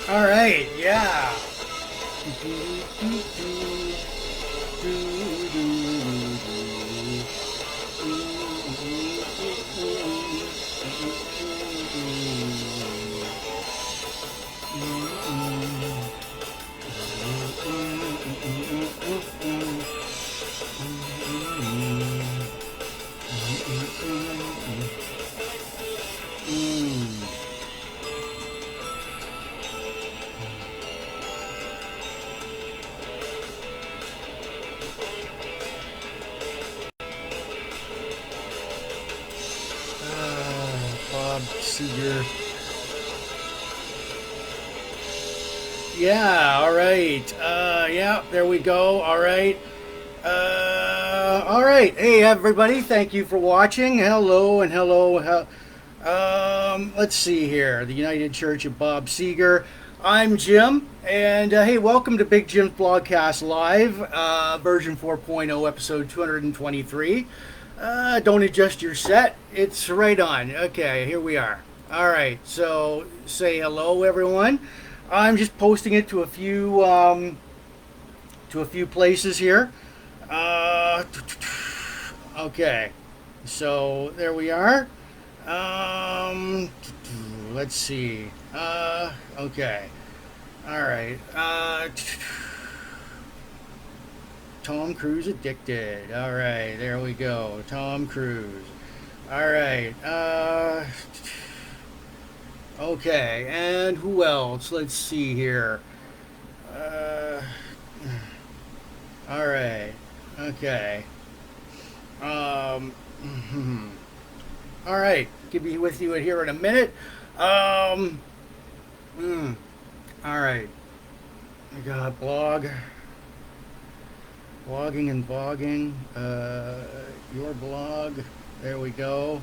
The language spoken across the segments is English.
All right, yeah. Seeger. Yeah, all right. Yeah, there we go. All right. All right. Hey, everybody. Thank you for watching. Hello and hello. Let's see here. The United Church of Bob Seger. I'm Jim. And hey, welcome to Big Jims Blogcast Live, version 4.0, episode 223. Don't adjust your set. It's right on. Okay, here we are. All right, so say hello, everyone. I'm just posting it to a few places here. Okay, so there we are. Let's see. Okay. All right. Tom Cruise addicted. All right, there we go. Tom Cruise. All right. Okay, and who else? Let's see here. All right. Okay. All right. Could be with you here in a minute. All right. I got blog. Blogging and vogging. Your blog. There we go.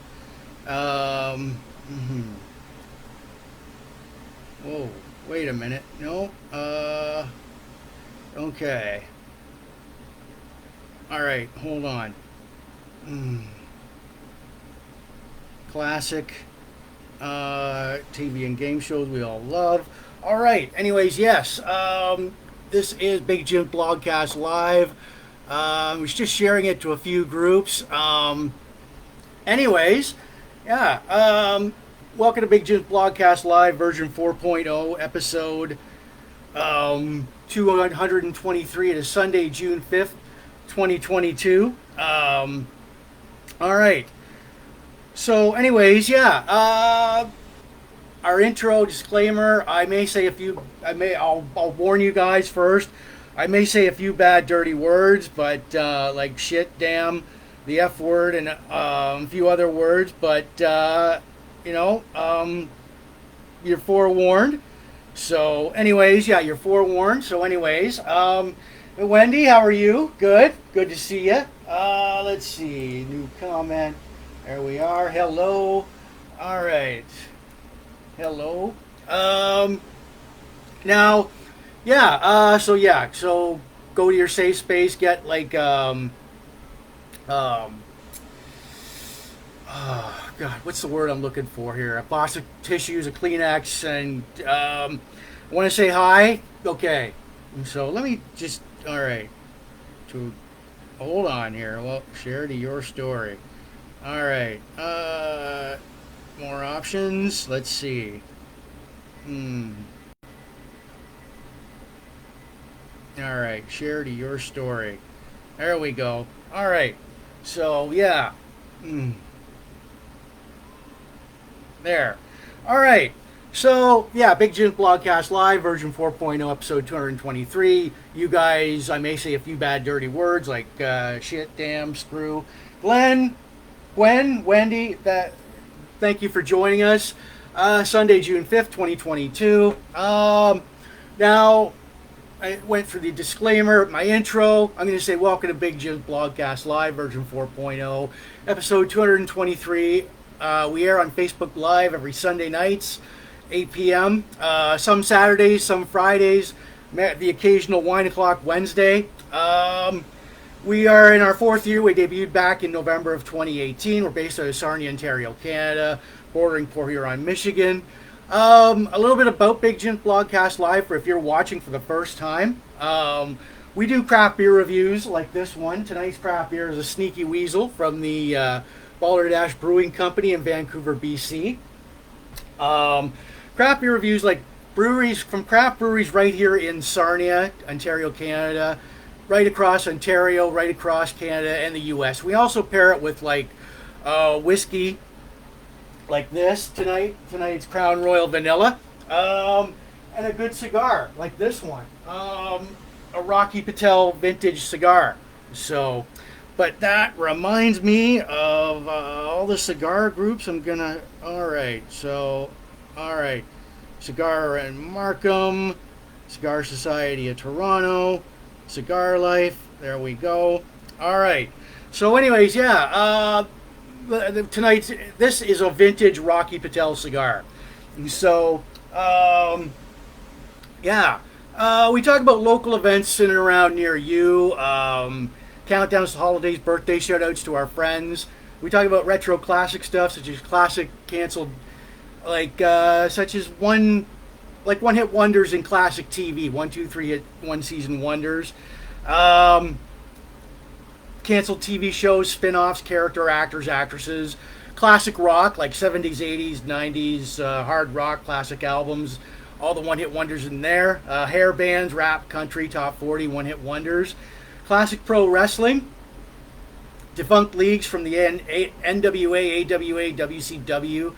Whoa, wait a minute. No. Okay. All right, hold on. Classic TV and game shows we all love. All right. Anyways, yes. This is Big Jims Blogcast Live. I was just sharing it to a few groups. Anyways, yeah. Welcome to Big Jims Blogcast Live, version 4.0, episode 223. It is Sunday, June 5th, 2022. All right. So, anyways, yeah. Our intro disclaimer. I'll warn you guys first. I may say a few bad, dirty words, but like shit, damn, the F word, and a few other words. But you're forewarned. So, anyways, yeah, you're forewarned. So, anyways, Wendy, how are you? Good. Good to see you. Let's see. New comment. There we are. Hello. All right. Hello. Now, yeah. So go to your safe space. Get like Um, oh, God, what's the word I'm looking for here? A box of tissues, a Kleenex, and I want to say hi. Okay. So let me just, all right. To hold on here. Well, share to your story. All right. More options. Let's see. All right. Share to your story. There we go. All right. So yeah. There. All right. So, yeah, Big Jims Blogcast Live, version 4.0, episode 223. You guys, I may say a few bad, dirty words like shit, damn, screw. Gwen, Wendy, thank you for joining us. Sunday, June 5th, 2022. Now, I went through the disclaimer, my intro. I'm going to say welcome to Big Jims Blogcast Live, version 4.0, episode 223. We air on Facebook Live every Sunday nights, 8 p.m. Some Saturdays, some Fridays, the occasional wine o'clock Wednesday. We are in our fourth year. We debuted back in November of 2018. We're based out of Sarnia, Ontario, Canada, bordering Port Huron, Michigan. A little bit about Big Jims Blogcast Live for if you're watching for the first time. We do craft beer reviews like this one. Tonight's craft beer is a Sneaky Weasel from the Balderdash Brewing Company in Vancouver, BC. Craft beer reviews like breweries from craft breweries right here in Sarnia, Ontario, Canada, right across Ontario, right across Canada and the U.S. We also pair it with like whiskey like this tonight. Tonight's Crown Royal Vanilla, and a good cigar like this one, a Rocky Patel vintage cigar. So, but that reminds me of all the cigar groups. All right. Cigar and Markham, Cigar Society of Toronto, Cigar Life. There we go. All right. So, anyways, yeah. This is a vintage Rocky Patel cigar. And so, yeah. We talk about local events in and around near you. Countdowns to holidays, birthday shout-outs to our friends. We talk about retro classic stuff, such as classic canceled, such as one-hit wonders in classic TV, 1, 2, 3 hit one-season wonders. Canceled TV shows, spin-offs, character actors, actresses. Classic rock, like 70s, 80s, 90s, hard rock, classic albums. All the one-hit wonders in there. Hair bands, rap, country, top 40, one-hit wonders. Classic pro wrestling. Defunct leagues from the NWA, AWA, WCW,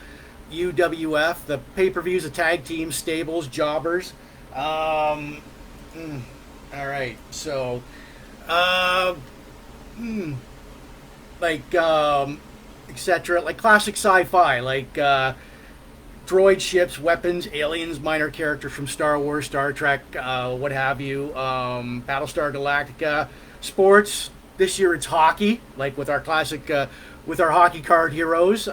UWF. The pay-per-views, the tag teams, stables, jobbers. All right, so... etc. Like classic sci-fi, like droid ships, weapons, aliens, minor characters from Star Wars, Star Trek, what have you, Battlestar Galactica, sports. This year it's hockey, like with our classic, with our hockey card heroes,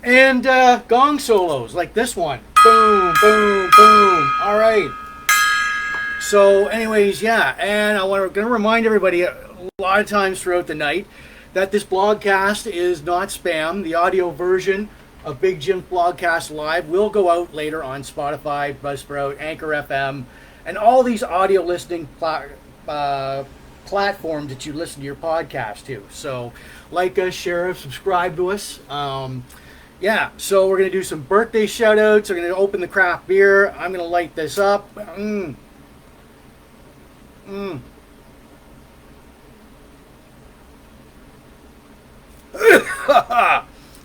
and gong solos, like this one. Boom, boom, boom. All right. So, anyways, yeah, and going to remind everybody a lot of times throughout the night that this blogcast is not spam. The audio version of Big Jims Blogcast Live will go out later on Spotify, Buzzsprout, Anchor FM, and all these audio listening platforms that you listen to your podcast to. So, like us, share us, subscribe to us. Yeah, so we're going to do some birthday shout-outs. We're going to open the craft beer. I'm going to light this up.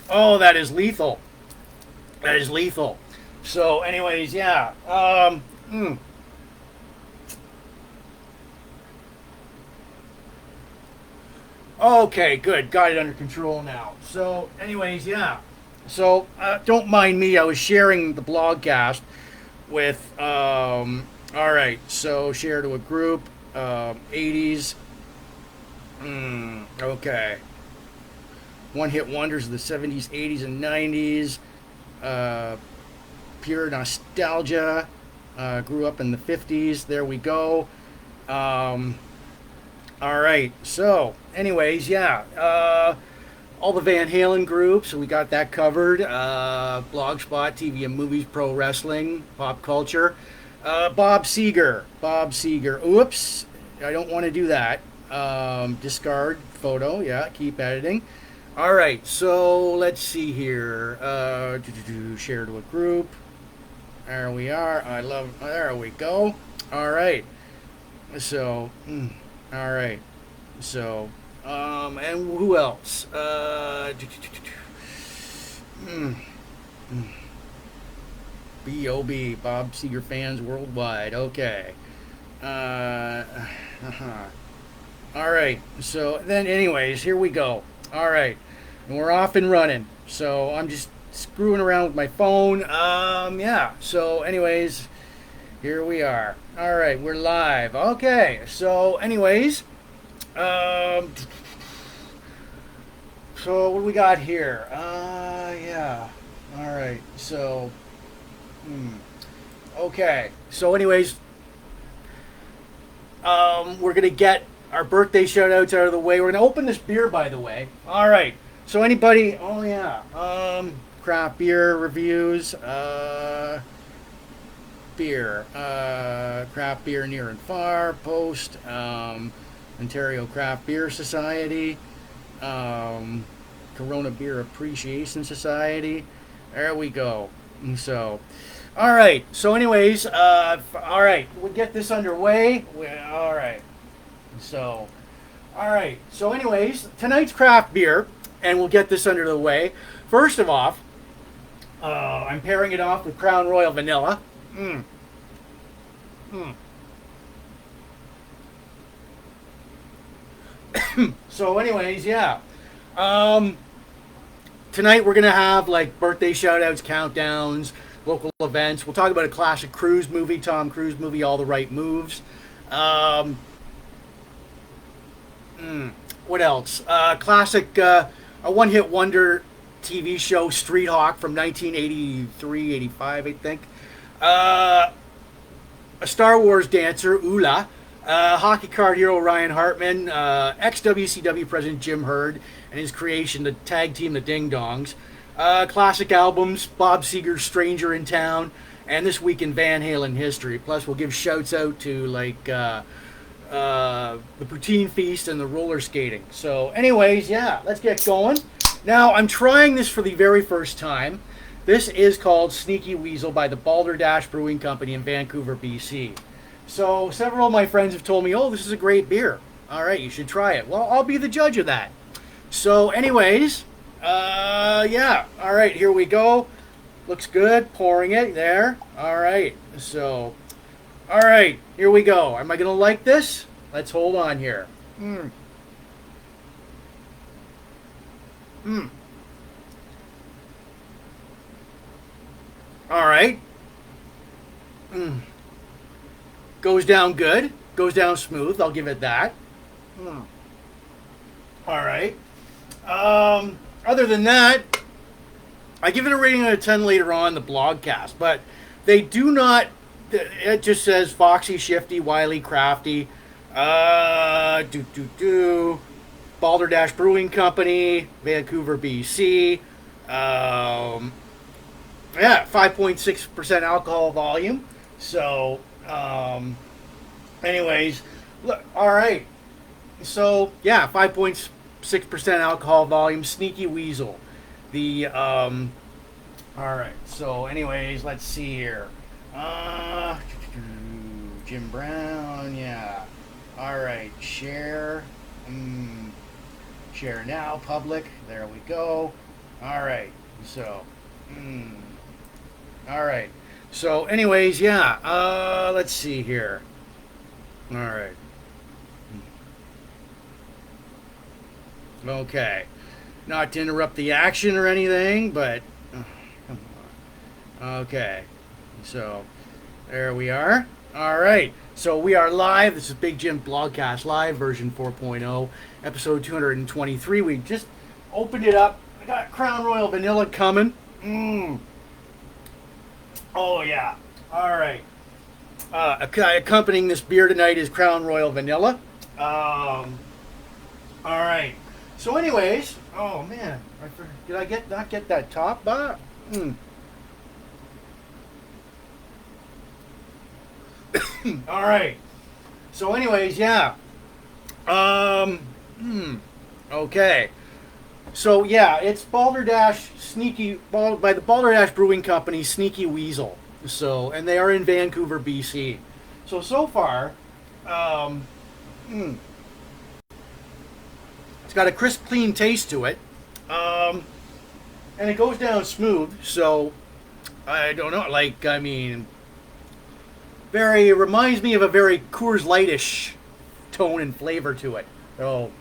Oh, that is lethal. That is lethal. So, anyways, yeah. Okay, good. Got it under control now. So, anyways, yeah. So, don't mind me. I was sharing the blogcast with, all right, so share to a group, 80s. Okay. One-hit wonders of the 70s, 80s, and 90s. Pure nostalgia. Grew up in the 50s. There we go. All right. So, anyways, yeah. All the Van Halen groups, so we got that covered. Blogspot, TV and movies, pro wrestling, pop culture. Bob Seger. Bob Seger. Oops. I don't want to do that. Discard photo. Yeah, keep editing. All right. So, let's see here. Share to a group. There we are. There we go. All right. So, all right. So, and who else? B.O.B. Bob Seger fans worldwide. Okay. All right. So then, anyways, here we go. All right, and we're off and running. So I'm just screwing around with my phone. Yeah. So, anyways, here we are. All right, we're live. Okay. So, anyways. So what do we got here? Yeah. All right. So, okay. So, anyways, we're gonna get our birthday shout outs out of the way. We're gonna open this beer, by the way. All right. So, anybody? Oh yeah. Craft beer reviews. Beer. Craft beer near and far. Post. Ontario Craft Beer Society, Corona Beer Appreciation Society. There we go. So, all right. So, anyways, all right. We'll get this underway. All right. So, all right. So, anyways, tonight's craft beer, and we'll get this under the way. First of all, I'm pairing it off with Crown Royal Vanilla. So, anyways, yeah. Tonight we're gonna have like birthday shout-outs, countdowns, local events. We'll talk about a classic Cruise movie, Tom Cruise movie, All the Right Moves. What else? Classic, a one-hit wonder TV show, Streethawk from 1983, 85, I think. A Star Wars dancer-Oola. Hockey card hero Ryan Hartman, ex-WCW president Jim Herd, and his creation, the tag team, the Ding Dongs. Classic albums, Bob Seger's Stranger in Town, and This Week in Van Halen History. Plus, we'll give shouts out to, like, the Poutine Feast and the roller skating. So, anyways, yeah, let's get going. Now, I'm trying this for the very first time. This is called Sneaky Weasel by the Balderdash Brewing Company in Vancouver, BC. So several of my friends have told me, oh, this is a great beer. All right, you should try it. Well, I'll be the judge of that. So anyways, yeah. All right, here we go. Looks good. Pouring it there. All right. So, all right, here we go. Am I going to like this? Let's hold on here. All right. Goes down good. Goes down smooth. I'll give it that. All right. Other than that, I give it a rating out of 10 later on in the blogcast, but they do not. It just says foxy, shifty, wily, crafty. Balderdash Brewing Company, Vancouver, BC. Yeah, 5.6% alcohol volume. So, anyways, look, all right. So, yeah, 5.6% alcohol volume, Sneaky Weasel. The, all right. So, anyways, let's see here. Jim Brown, yeah. All right, share. Share now, public. There we go. All right. So, all right. So, anyways, yeah. Let's see here. All right. Okay. Not to interrupt the action or anything, but come on. Okay. So, there we are. All right. So, we are live. This is Big Jims Blogcast Live, version 4.0, episode 223. We just opened it up. I got Crown Royal Vanilla coming. Oh, yeah. All right. Accompanying this beer tonight is Crown Royal Vanilla. All right. So, anyways, oh man, did I not get that top bar? Mm. All right. So, anyways, yeah. Um. Okay. So yeah, it's Balderdash by the Balderdash Brewing Company, Sneaky Weasel. So, and they are in Vancouver, BC. So far, um, mm, it's got a crisp, clean taste to it, and it goes down smooth. So I don't know, like I mean, very reminds me of a very Coors Lightish tone and flavor to it. So.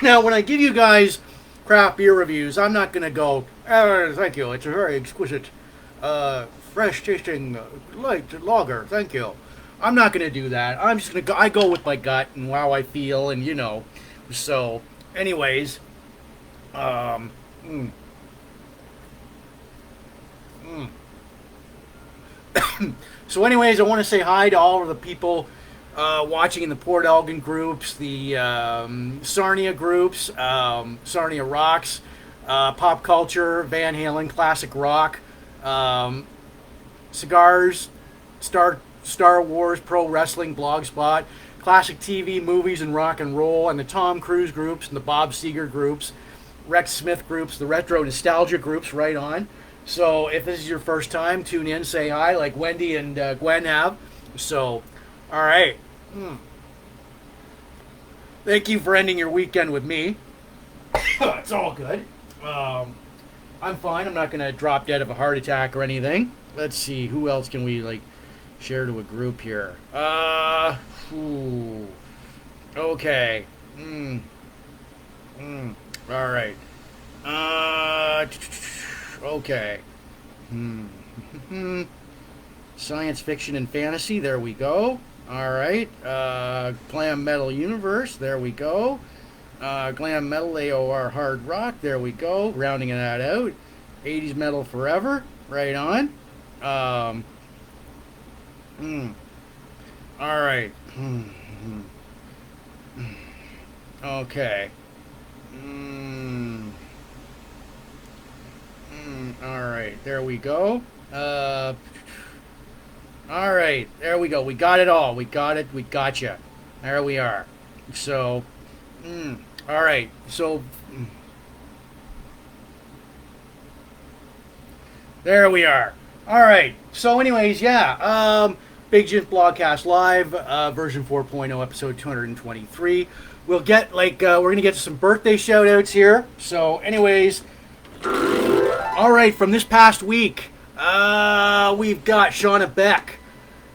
Now, when I give you guys craft beer reviews, I'm not going to go, oh, thank you, it's a very exquisite, fresh tasting light lager, thank you. I'm not going to do that. I'm just going to go, I go with my gut and how I feel, and you know. So, anyways, um, mm, mm. So, anyways, I want to say hi to all of the people watching in the Port Elgin groups, the Sarnia groups, Sarnia Rocks, Pop Culture, Van Halen, Classic Rock, Cigars, Star Wars, Pro Wrestling, Blogspot, Classic TV, Movies, and Rock and Roll, and the Tom Cruise groups, and the Bob Seger groups, Rex Smith groups, the Retro Nostalgia groups, right on. So if this is your first time, tune in, say hi, like Wendy and Gwen have. So, all right. Thank you for ending your weekend with me. It's all good. I'm fine. I'm not going to drop dead of a heart attack or anything. Let's see. Who else can we, like, share to a group here? Okay. All right. Okay. Science fiction and fantasy. There we go. All right. Glam metal universe. There we go. Glam metal AOR hard rock. There we go. Rounding that out. 80s metal forever. Right on. All right. Okay. All right. There we go. All right, there we go. We got it all. We got it. We got you. There we are. So, all right. So, there we are. All right. So, anyways, yeah. Big Jims Blogcast Live, version 4.0, episode 223. We'll get we're gonna get to some birthday shout outs here. So, anyways, all right. From this past week, we've got Shauna Beck,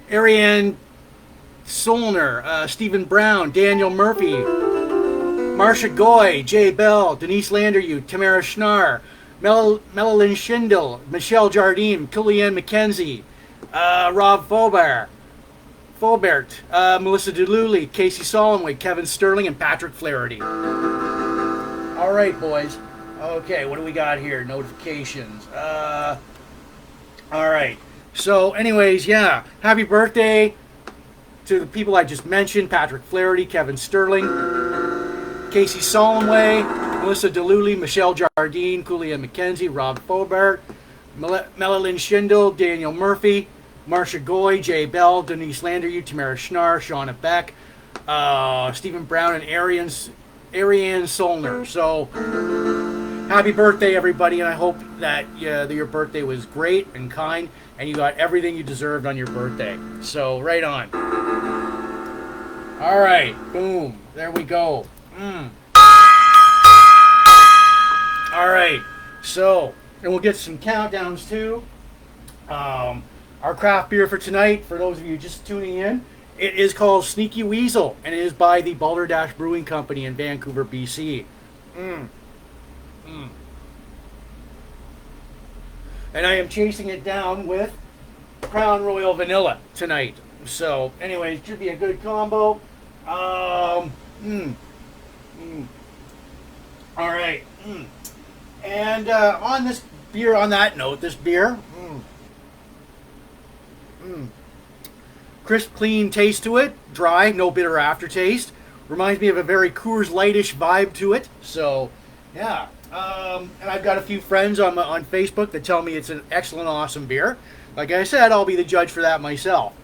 Ariane Solner, Stephen Brown, Daniel Murphy, Marsha Goy, Jay Bell, Denise Landeryu, Tamara Schnarr, Melanie Schindel, Michelle Jardine, Kellyanne McKenzie, Rob Faubert, Melissa DeLuley, Casey Solomway, Kevin Sterling, and Patrick Flaherty. All right, boys. Okay, what do we got here? Notifications. All right. So, anyways, yeah. Happy birthday to the people I just mentioned: Patrick Flaherty, Kevin Sterling, Casey Solomway, Melissa DeLuley, Michelle Jardine, Kellyanne McKenzie, Rob Faubert, Melanie Schindel, Daniel Murphy, Marsha Goy, Jay Bell, Denise Landeryu, Tamara Schnarr, Shauna Beck, Stephen Brown, and Ariane Solner. So, happy birthday, everybody, and I hope that your birthday was great and kind, and you got everything you deserved on your birthday. So, right on. All right, boom, there we go. All right, so, and we'll get some countdowns too. Our craft beer for tonight, for those of you just tuning in, it is called Sneaky Weasel, and it is by the Balderdash Brewing Company in Vancouver, BC. And I am chasing it down with Crown Royal Vanilla tonight. So, anyways, should be a good combo. All right. And on this beer, on that note, this beer, crisp, clean taste to it. Dry, no bitter aftertaste. Reminds me of a very Coors Lightish vibe to it. So, yeah. And I've got a few friends on Facebook that tell me it's an excellent, awesome beer. Like I said, I'll be the judge for that myself.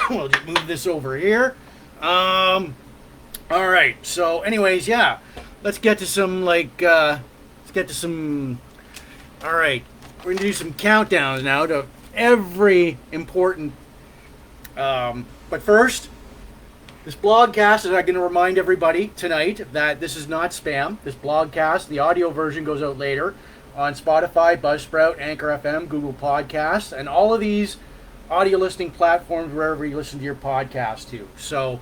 We'll just move this over here. All right. So, anyways, yeah. Let's get to some All right. We're gonna do some countdowns now to every important. But first, this blogcast is going to remind everybody tonight that this is not spam. This blogcast, the audio version, goes out later on Spotify, Buzzsprout, Anchor FM, Google Podcasts, and all of these audio listening platforms wherever you listen to your podcast to. So,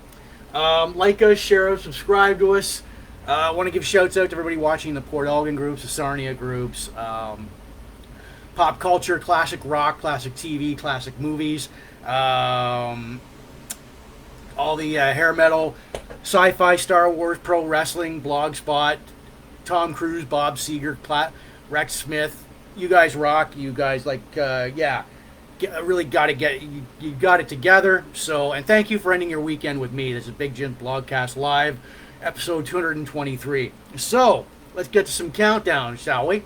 like us, share us, subscribe to us. I want to give shouts out to everybody watching the Port Elgin groups, the Sarnia groups, pop culture, classic rock, classic TV, classic movies, all the hair metal, sci-fi, Star Wars, pro wrestling, Blogspot, Tom Cruise, Bob Seger, Rex Smith. You guys rock. You guys really got to get you got it together. So, and thank you for ending your weekend with me. This is Big Jims Blogcast Live, episode 223. So, let's get to some countdown, shall we?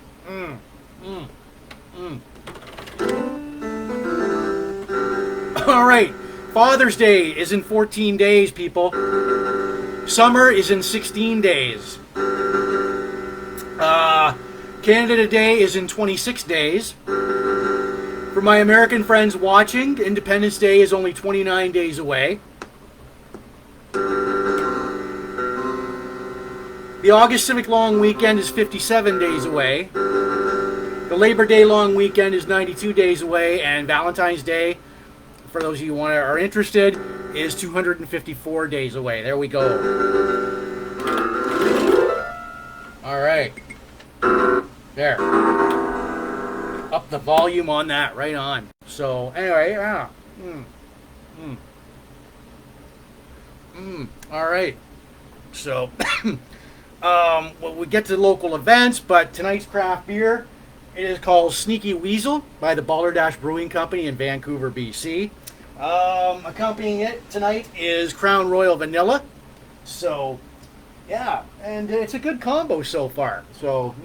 All right. Father's Day is in 14 days, people. Summer is in 16 days. Canada Day is in 26 days. For my American friends watching, Independence Day is only 29 days away. The August Civic Long Weekend is 57 days away. The Labor Day Long Weekend is 92 days away. And Valentine's Day, for those of you who are interested, is 254 days away. There we go. All right. There. Up the volume on that, right on. So, anyway, yeah. All right. So, well, we get to local events, but tonight's craft beer, it is called Sneaky Weasel by the Balderdash Brewing Company in Vancouver, BC. Accompanying it tonight is Crown Royal Vanilla. So, yeah, and it's a good combo so far. So,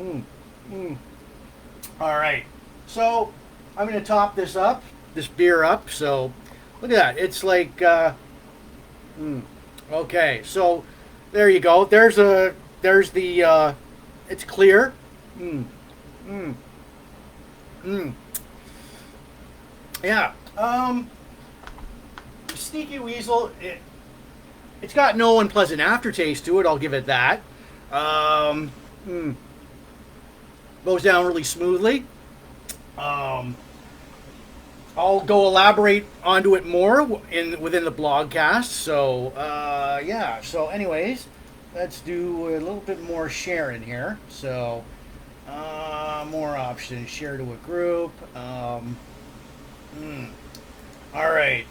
all right. So, I'm going to top this beer up. So, look at that. It's like, okay. So, there you go. There's the, it's clear. Yeah. Sneaky Weasel, it's got no unpleasant aftertaste to it, I'll give it that. Goes down really smoothly. I'll go elaborate onto it more within the blogcast. So, yeah. So, anyways, let's do a little bit more sharing here. So, more options. Share to a group. All right.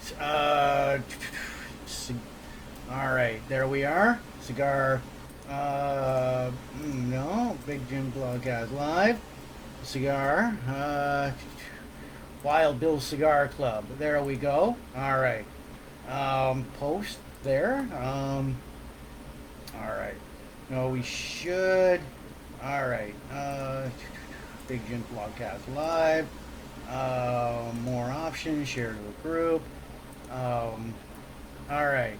All right. There we are. Cigar. No. Big Jim Blogcast Live. Cigar. Wild Bill Cigar Club. There we go. All right. Post there. All right. No, we should. All right. Big Jim Blogcast Live. More options. Share to a group. All right.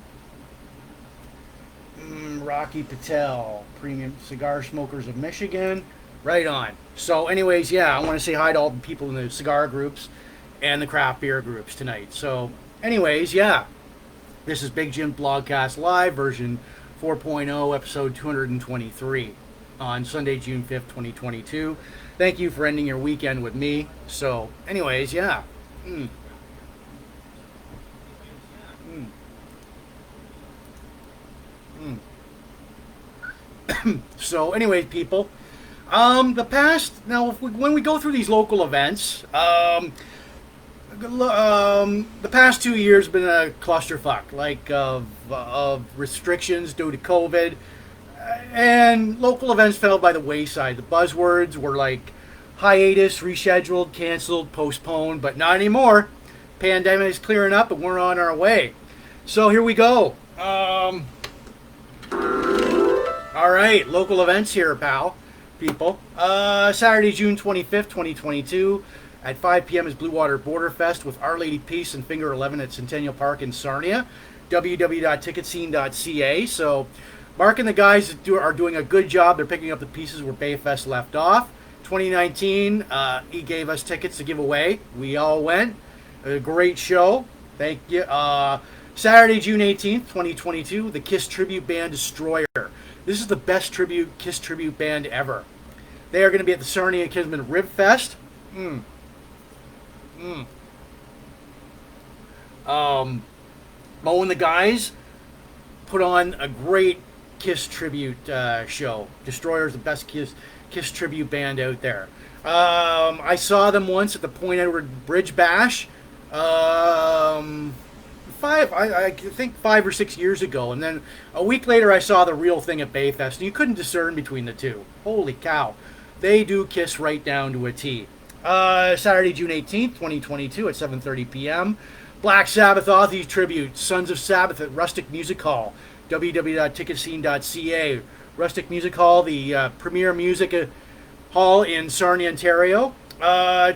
Rocky Patel, Premium Cigar Smokers of Michigan. Right on. So, anyways, yeah, I want to say hi to all the people in the cigar groups and the craft beer groups tonight. So, anyways, yeah, this is Big Jim Blogcast Live, version 4.0, episode 223 on Sunday, June 5th, 2022. Thank you for ending your weekend with me. So, anyways, yeah. So, anyways, people, the past, now, when we go through these local events, the past 2 years have been a clusterfuck, like, of restrictions due to COVID, and local events fell by the wayside. The buzzwords were like hiatus, rescheduled, canceled, postponed, but not anymore. Pandemic is clearing up and we're on our way. So here we go. All right, local events here, people. Saturday, June 25th, 2022. At 5 p.m. is Blue Water Border Fest with Our Lady Peace and Finger 11 at Centennial Park in Sarnia. www.ticketscene.ca. So Mark and the guys are doing a good job. They're picking up the pieces where Bayfest left off. 2019, he gave us tickets to give away. We all went. A great show. Thank you. Saturday, June 18th, 2022, the Kiss tribute band Destroyer. This is the best Kiss tribute band ever. They are going to be at the Sarnia Kisman Rib Fest. Mo and the guys put on a great Kiss tribute show. Destroyer is the best Kiss tribute band out there. I saw them once at the Point Edward Bridge Bash. I think 5 or 6 years ago, and then a week later I saw the real thing at Bayfest, and you couldn't discern between the two. Holy cow. They do Kiss right down to a T. Saturday, June 18th, 2022 at 7:30 p.m. Black Sabbath Ozzy Tribute, Sons of Sabbath at Rustic Music Hall, www.ticketscene.ca. Rustic Music Hall, the premier music hall in Sarnia, Ontario.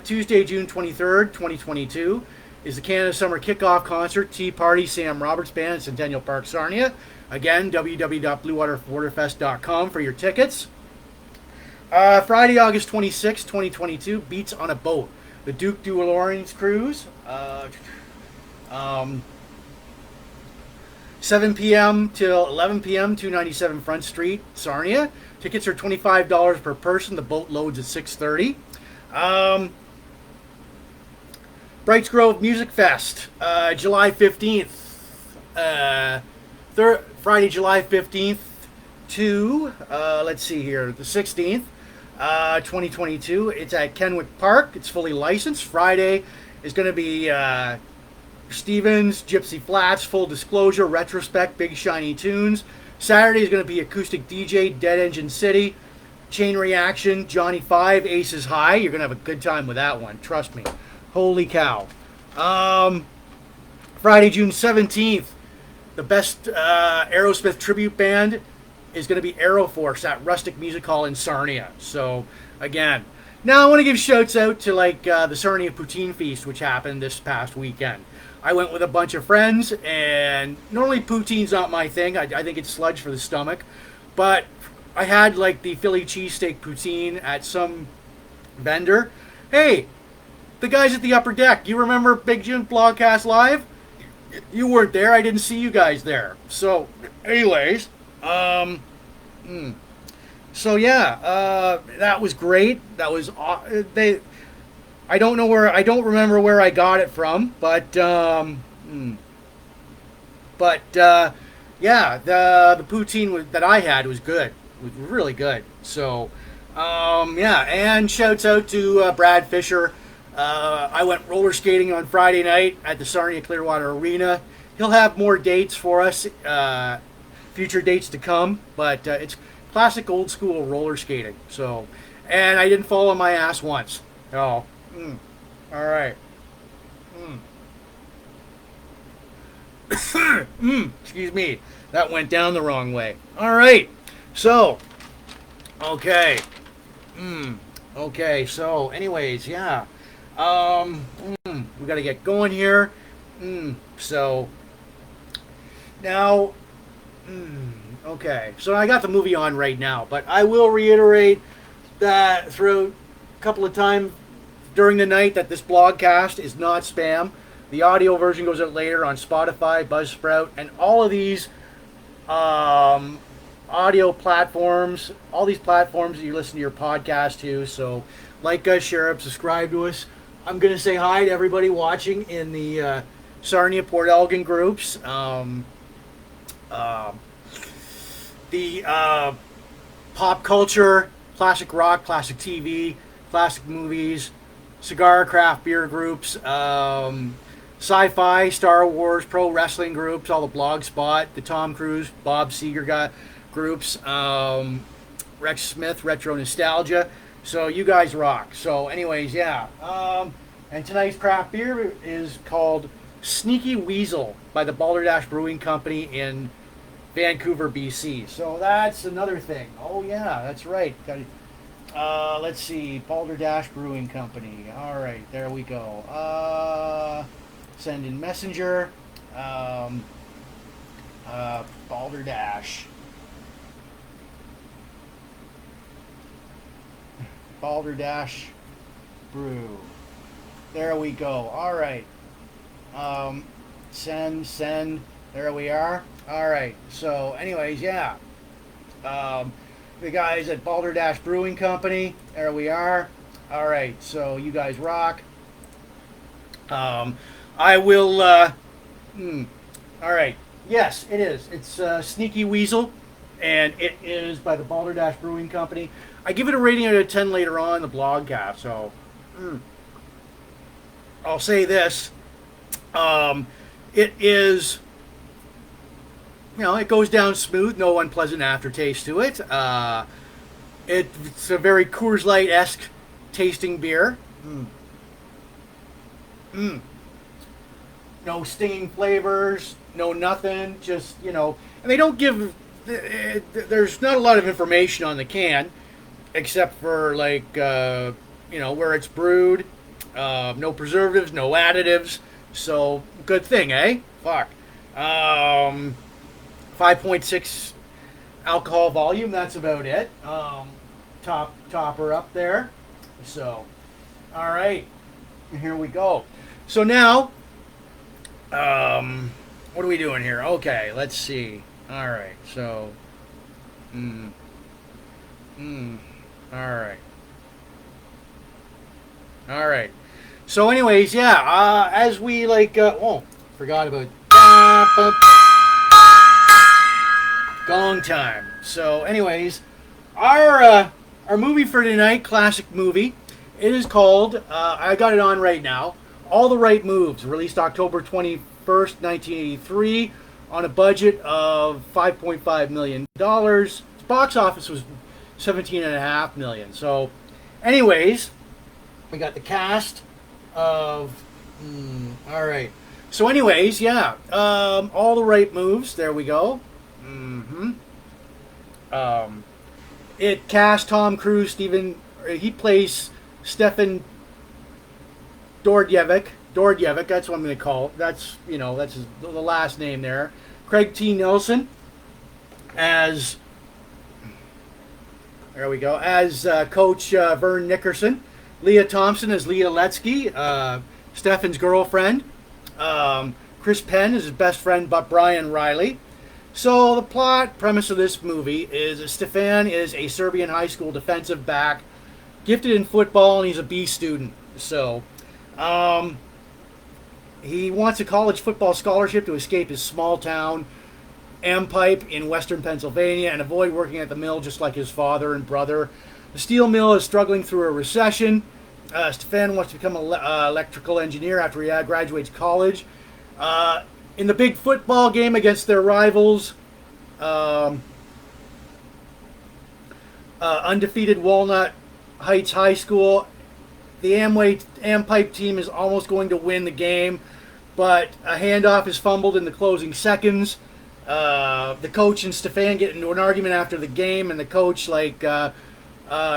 Tuesday, June 23rd, 2022 is the Canada Summer Kickoff Concert, Tea Party, Sam Roberts Band at Centennial Park, Sarnia. Again, www.bluewaterborderfest.com for your tickets. Friday, August 26, 2022, Beats on a Boat. The Duke du Lorraine Cruise. 7 p.m. till 11 p.m., 297 Front Street, Sarnia. Tickets are $25 per person. The boat loads at 6:30. Brights Grove Music Fest, July 15th. Friday, July 15th to, let's see here, the 16th, 2022. It's at Kenwick Park. It's fully licensed. Friday is going to be Stevens, Gypsy Flats, Full Disclosure, Retrospect, Big Shiny Tunes. Saturday is going to be Acoustic DJ, Dead Engine City, Chain Reaction, Johnny 5, Aces High. You're going to have a good time with that one. Trust me. Holy cow. Friday, June 17th, the best Aerosmith tribute band is going to be Aeroforce at Rustic Music Hall in Sarnia. So, again. Now, I want to give shouts out to, the Sarnia Poutine Feast, which happened this past weekend. I went with a bunch of friends, and normally poutine's not my thing. I think it's sludge for the stomach. But I had, the Philly cheesesteak poutine at some vendor. Hey, the guys at the upper deck, you remember Big Jims Blogcast Live? You weren't there. I didn't see you guys there. So, anyways, that was great. That was I don't remember where I got it from, but the poutine that I had was good. It was really good. So, and shouts out to Brad Fisher. I went roller skating on Friday night at the Sarnia Clearwater Arena. He'll have more dates for us, future dates to come, but it's classic old school roller skating. So, and I didn't fall on my ass once. Oh, all right. Excuse me, that went down the wrong way. All right, so, okay. Okay, so, anyways, yeah. We got to get going here. So now, okay. So I got the movie on right now, but I will reiterate that through a couple of times during the night that this blogcast is not spam. The audio version goes out later on Spotify, Buzzsprout, and all of these audio platforms, all these platforms that you listen to your podcast to. So like us, share up, subscribe to us. I'm going to say hi to everybody watching in the Sarnia Port Elgin groups. The pop culture, classic rock, classic TV, classic movies, cigar, craft beer groups, sci-fi, Star Wars, pro wrestling groups, all the Blogspot, the Tom Cruise, Bob Seger groups, Rex Smith, Retro Nostalgia, So you guys rock. So anyways, yeah. And tonight's craft beer is called Sneaky Weasel by the Balderdash Brewing Company in Vancouver, BC. So that's another thing. Oh yeah, that's right. Let's see, Balderdash Brewing Company. All right, there we go. Send in messenger. Balderdash. Balderdash Brew. There we go. All right. Send. There we are. All right. So, anyways, yeah. The guys at Balderdash Brewing Company. There we are. All right. So you guys rock. I will. All right. Yes, it is. It's Sneaky Weasel, and it is by the Balderdash Brewing Company. I give it a rating out of 10 later on in the blogcast. So I'll say this. It is. It goes down smooth, no unpleasant aftertaste to it. It's a very Coors Light-esque tasting beer. No stinging flavors, no nothing, just, and they don't give, there's not a lot of information on the can, except for, where it's brewed, no preservatives, no additives, so, good thing, eh? Fuck. 5.6 alcohol volume, that's about it. Topper up there. So, all right, here we go. So now, what are we doing here? Okay, let's see. All right, so, all right. So, anyways, yeah. As we forgot about gong time. So, anyways, our movie for tonight, classic movie. It is called. I got it on right now. All the Right Moves, released October 21st, 1983, on a budget of $5.5 million. Its box office was $17.5 million. So, anyways, we got the cast of. All right. So, anyways, yeah. All the Right Moves. There we go. It cast Tom Cruise. He plays Stefan Dorjevic, that's what I'm going to call it. That's the last name there. Craig T. Nelson as, there we go, as Coach Vern Nickerson. Leah Thompson as Leah Letsky, Stefan's girlfriend. Chris Penn is his best friend, but Brian Riley. So the plot premise of this movie is that Stefan is a Serbian high school defensive back, gifted in football, and he's a B student. So he wants a college football scholarship to escape his small town, Ampipe, in western Pennsylvania, and avoid working at the mill just like his father and brother. The steel mill is struggling through a recession. Stefan wants to become an electrical engineer after he graduates college. In the big football game against their rivals, undefeated Walnut Heights High School, the Ampipe team is almost going to win the game, but a handoff is fumbled in the closing seconds. The coach and Stefan get into an argument after the game, and the coach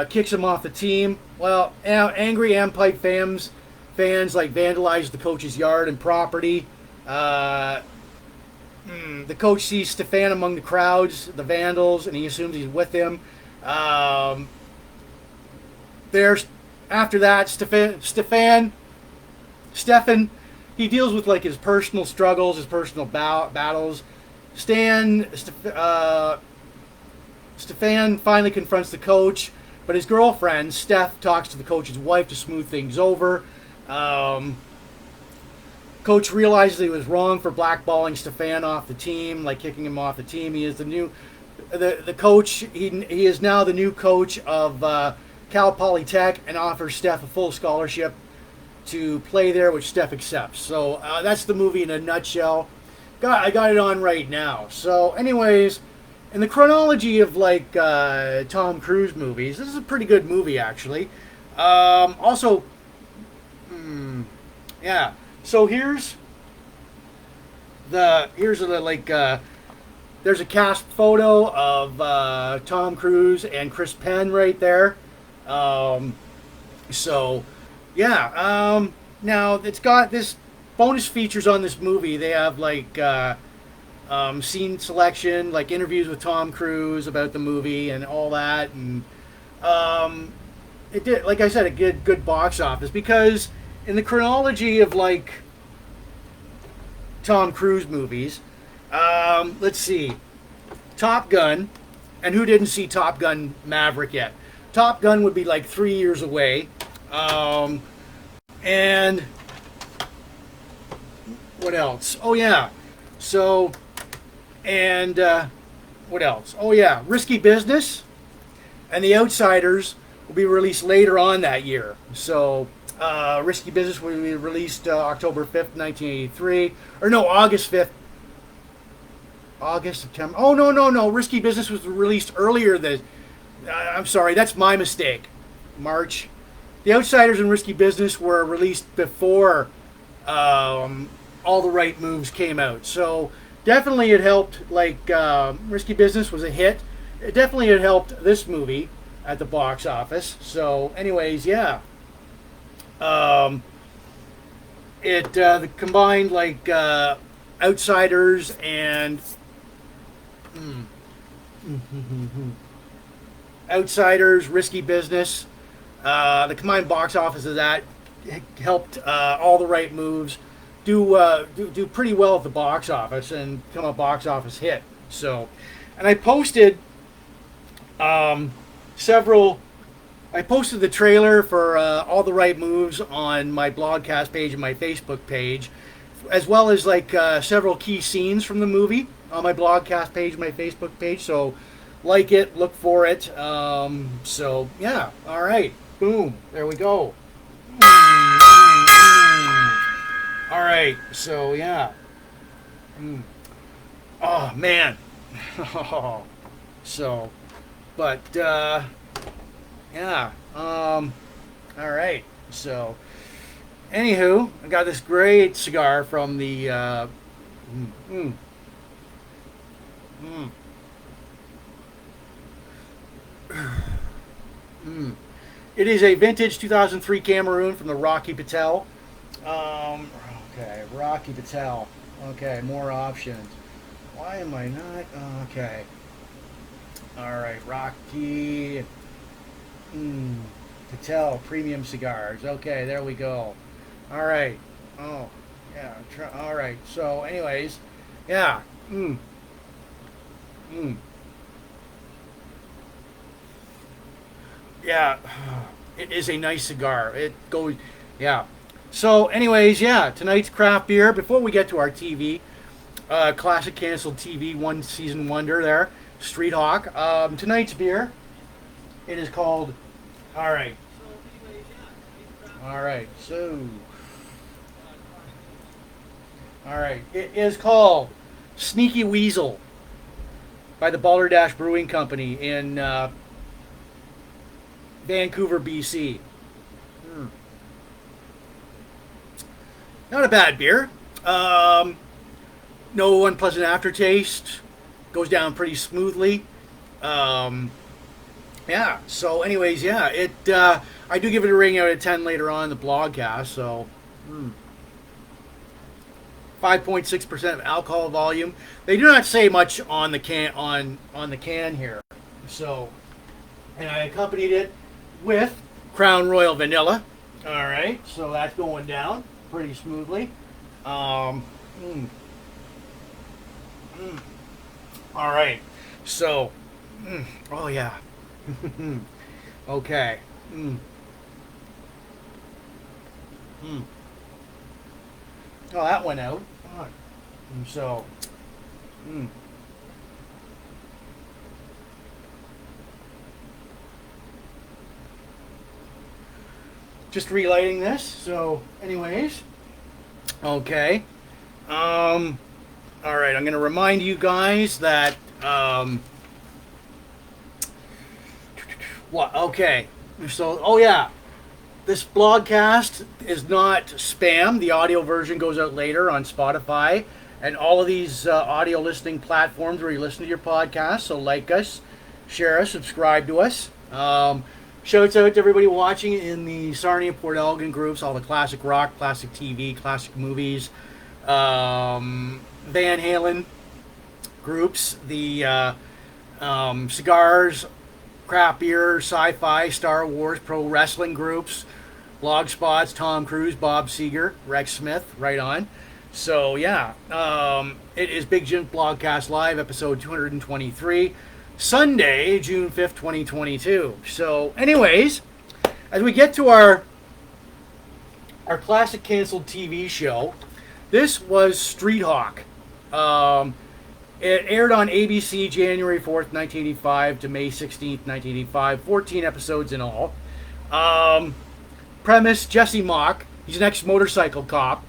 kicks him off the team. Well, angry Ampipe fans vandalize the coach's yard and property. The coach sees Stefan among the crowds, the vandals, and he assumes he's with him. After that, Stefan, he deals with his personal struggles, his personal battles. Stefan finally confronts the coach, but his girlfriend, Steph, talks to the coach's wife to smooth things over. Coach realizes he was wrong for blackballing Stefan off the team, kicking him off the team. He is the coach. He is now the new coach of Cal Polytech, and offers Steph a full scholarship to play there, which Steph accepts. So that's the movie in a nutshell. I got it on right now. So, anyways, in the chronology of like Tom Cruise movies, this is a pretty good movie actually. Also, yeah. So here's a like there's a cast photo of Tom Cruise and Chris Penn right there. So yeah. Now it's got this bonus features on this movie. They have like scene selection, like interviews with Tom Cruise about the movie and all that, and it did, like I said, a good box office because in the chronology of like Tom Cruise movies, let's see, Top Gun, and who didn't see Top Gun Maverick yet? Top Gun would be like 3 years away, and what else? Oh yeah, so and what else? Oh yeah, Risky Business and The Outsiders will be released later on that year. So Risky Business will be released October 5th, 1983. Or no, August 5th. August, September. Oh, no. Risky Business was released earlier than... I'm sorry, that's my mistake. March. The Outsiders and Risky Business were released before All the Right Moves came out. So definitely it helped, like, Risky Business was a hit. It definitely had helped this movie at the box office. So anyways, yeah. It combined like Outsiders and Outsiders, Risky Business. The combined box office of that helped All the Right Moves do pretty well at the box office and become a box office hit. So, and I posted I posted the trailer for All the Right Moves on my Blogcast page and my Facebook page, as well as like several key scenes from the movie on my Blogcast page and my Facebook page. So like it, look for it. So yeah, all right, boom, there we go. All right, so yeah. Oh man. So, but yeah. All right. So, anywho, I got this great cigar from the. It is a vintage 2003 Cameroon from the Rocky Patel. Okay, Rocky Patel. Okay, more options. Why am I not? Okay. All right, Rocky Patel Premium Cigars. Okay, there we go. All right. Oh, yeah. All right. So, anyways, yeah. Yeah, it is a nice cigar. It goes, yeah. So, anyways, yeah. Tonight's craft beer. Before we get to our TV, classic canceled TV one season wonder there. Streethawk. Tonight's beer, it is called, all right, so, all right, it is called Sneaky Weasel by the Balderdash Brewing Company in Vancouver, BC. Not a bad beer. No unpleasant aftertaste. Goes down pretty smoothly. Yeah. So, anyways, yeah. It. I do give it a rating out of 10 later on in the blogcast. So, 5.6% of alcohol volume. They do not say much on the can on the can here. So, and I accompanied it with Crown Royal Vanilla. All right. So that's going down pretty smoothly. All right. So, oh yeah. Okay. Oh, that went out. So, just relighting this. So, anyways, okay. All right. I'm going to remind you guys that What? Okay. So, oh yeah, this blogcast is not spam. The audio version goes out later on Spotify and all of these audio listening platforms where you listen to your podcast. So, like us, share us, subscribe to us. Shouts out to everybody watching in the Sarnia Port Elgin groups, all the classic rock, classic TV, classic movies, Van Halen groups, the cigars, craft beer, sci-fi, Star Wars, pro wrestling groups, blog spots, Tom Cruise, Bob Seger, Rex Smith, right on. So yeah, it is Big Jims Blogcast Live, episode 223, Sunday, June 5th, 2022. So anyways, as we get to our classic canceled TV show, this was Streethawk. It aired on ABC January 4th, 1985 to May 16th, 1985. 14 episodes in all. Premise, Jesse Mock. He's an ex-motorcycle cop.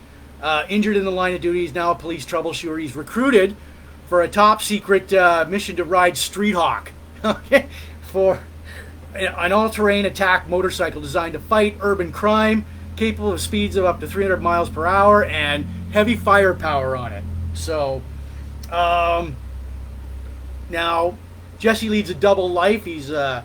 Injured in the line of duty. He's now a police troubleshooter. He's recruited for a top-secret mission to ride Streethawk. For an all-terrain attack motorcycle designed to fight urban crime, capable of speeds of up to 300 miles per hour, and heavy firepower on it. So... now, Jesse leads a double life. He's a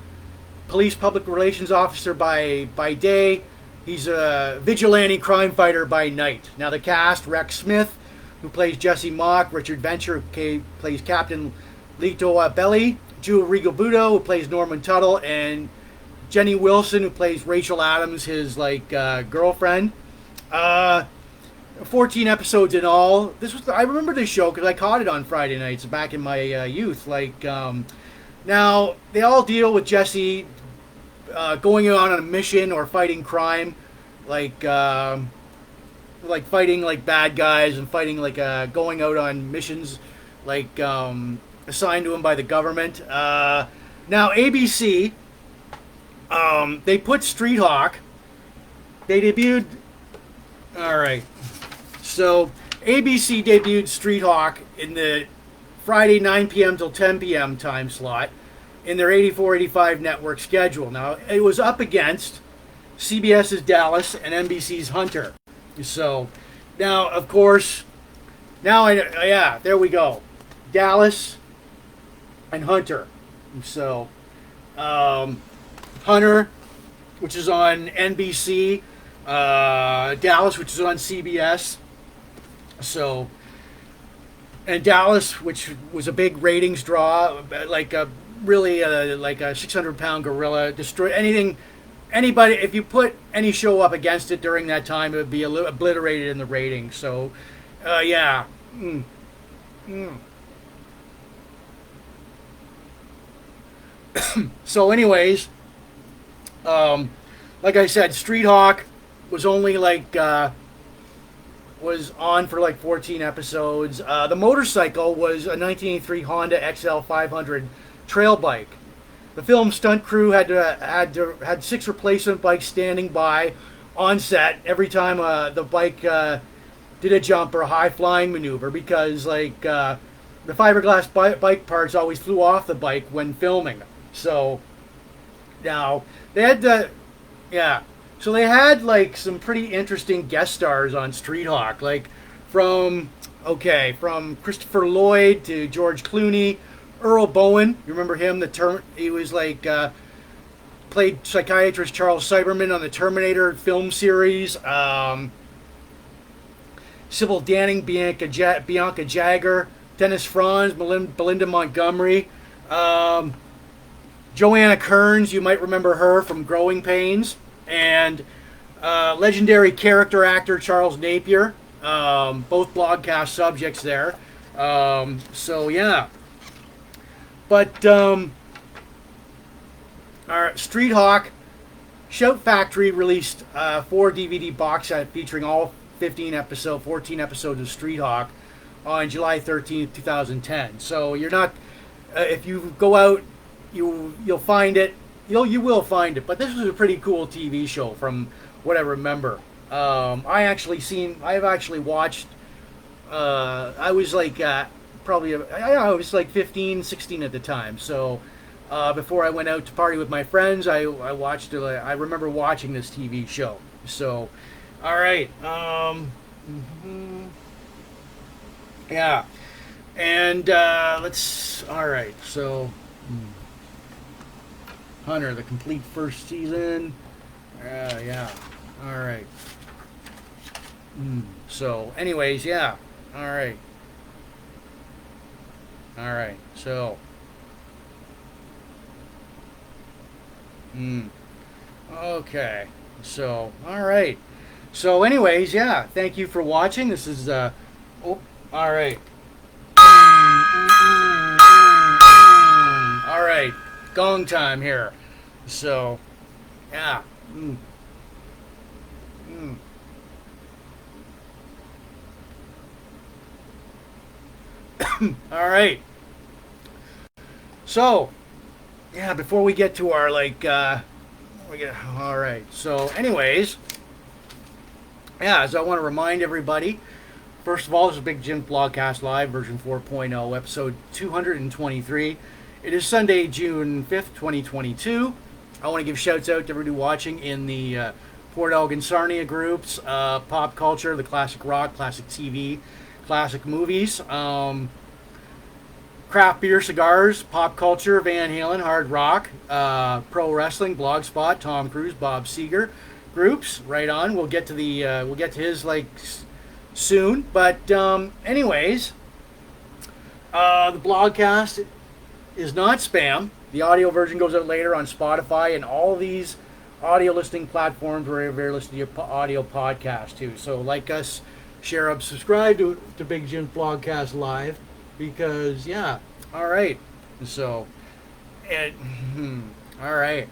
police public relations officer by day. He's a vigilante crime fighter by night. Now, the cast, Rex Smith, who plays Jesse Mock, Richard Venture, who plays Captain Lito Belli, Jewel Rigobudo, who plays Norman Tuttle, and Jenny Wilson, who plays Rachel Adams, his, girlfriend. 14 episodes in all. I remember this show because I caught it on Friday nights back in my youth. Now they all deal with Jesse going on a mission or fighting crime, like fighting like bad guys and fighting going out on missions assigned to him by the government. Now ABC, they put Streethawk. They debuted. All right. So, ABC debuted Streethawk in the Friday 9 p.m. till 10 p.m. time slot in their 84-85 network schedule. Now, it was up against CBS's Dallas and NBC's Hunter. So, now, of course, there we go. Dallas and Hunter. So, Hunter, which is on NBC, Dallas, which is on CBS. So, and Dallas, which was a big ratings draw, like a 600-pound gorilla, destroy anything, anybody. If you put any show up against it during that time, it would be obliterated in the ratings. So, yeah. So, anyways, like I said, Streethawk was only was on for 14 episodes. The motorcycle was a 1983 Honda XL 500 trail bike. The film stunt crew had 6 replacement bikes standing by on set every time the bike did a jump or a high flying maneuver because the fiberglass bike parts always flew off the bike when filming. So now they had So they had some pretty interesting guest stars on Streethawk, from Christopher Lloyd to George Clooney, Earl Bowen. You remember him? He was played psychiatrist Charles Cyberman on the Terminator film series. Sybil Danning, Bianca Jagger, Dennis Franz, Belinda Montgomery, Joanna Kearns. You might remember her from Growing Pains. And legendary character actor Charles Napier, both blogcast subjects there. So yeah, but our Streethawk Shout Factory released 4 DVD box set featuring all 14 episodes of Streethawk on July 13th, 2010. So you're not, if you go out, you'll find it. You will find it, but this was a pretty cool TV show from what I remember. I've actually watched. I was I was 15, 16 at the time. So before I went out to party with my friends, I watched. I remember watching this TV show. So, all right. Yeah, and let's. All right. So, Hunter, the complete first season. Yeah. All right. So, anyways, yeah. All right. All right. So. Okay. So, all right. So, anyways, yeah. Thank you for watching. This is all right. All right. Gong time here. So, yeah. All right. So, yeah, before we get to our all right. So, anyways, yeah, so I want to remind everybody. First of all, this is a Big Jims Blogcast Live version 4.0, episode 223. It is Sunday, June 5th, 2022. I want to give shouts out to everybody watching in the Port Elgin Sarnia groups, pop culture, the classic rock, classic TV, classic movies, craft beer, cigars, pop culture, Van Halen, hard rock, pro wrestling, Blogspot, Tom Cruise, Bob Seeger groups. Right on. We'll get to his soon. But anyways, the blogcast is not spam. The audio version goes out later on Spotify and all these audio listening platforms wherever you're listening to your audio podcast too. So like us, share up, subscribe to Big Jims Blogcast Live. Because, yeah, all right. So, all right.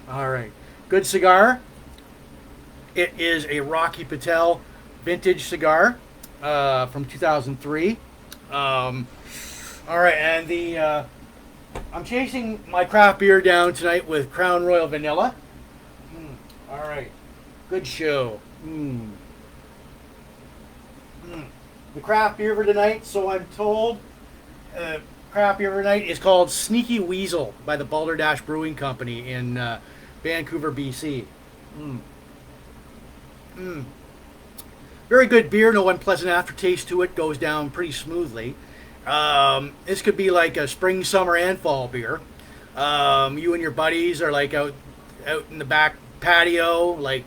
All right. Good cigar. It is a Rocky Patel vintage cigar from 2003. All right, and I'm chasing my craft beer down tonight with Crown Royal Vanilla. All right. Good show. The craft beer for tonight, so I'm told, craft beer for tonight is called Sneaky Weasel by the Balderdash Brewing Company in Vancouver, BC. Very good beer, no unpleasant aftertaste to it, goes down pretty smoothly. This could be like a spring, summer, and fall beer. You and your buddies are like out in the back patio, like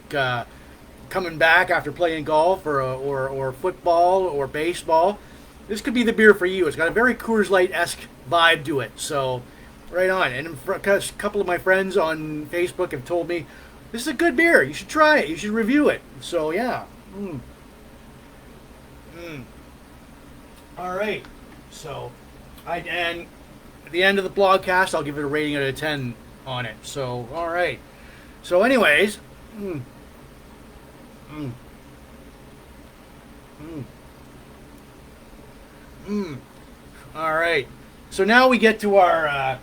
coming back after playing golf or football or baseball. This could be the beer for you. It's got a very Coors Light-esque vibe to it. So, right on. And a couple of my friends on Facebook have told me, this is a good beer. You should try it. You should review it. So, yeah. All right. So, and at the end of the blogcast, I'll give it a rating out of 10 on it. So, all right. So, anyways, all right. So now we get to our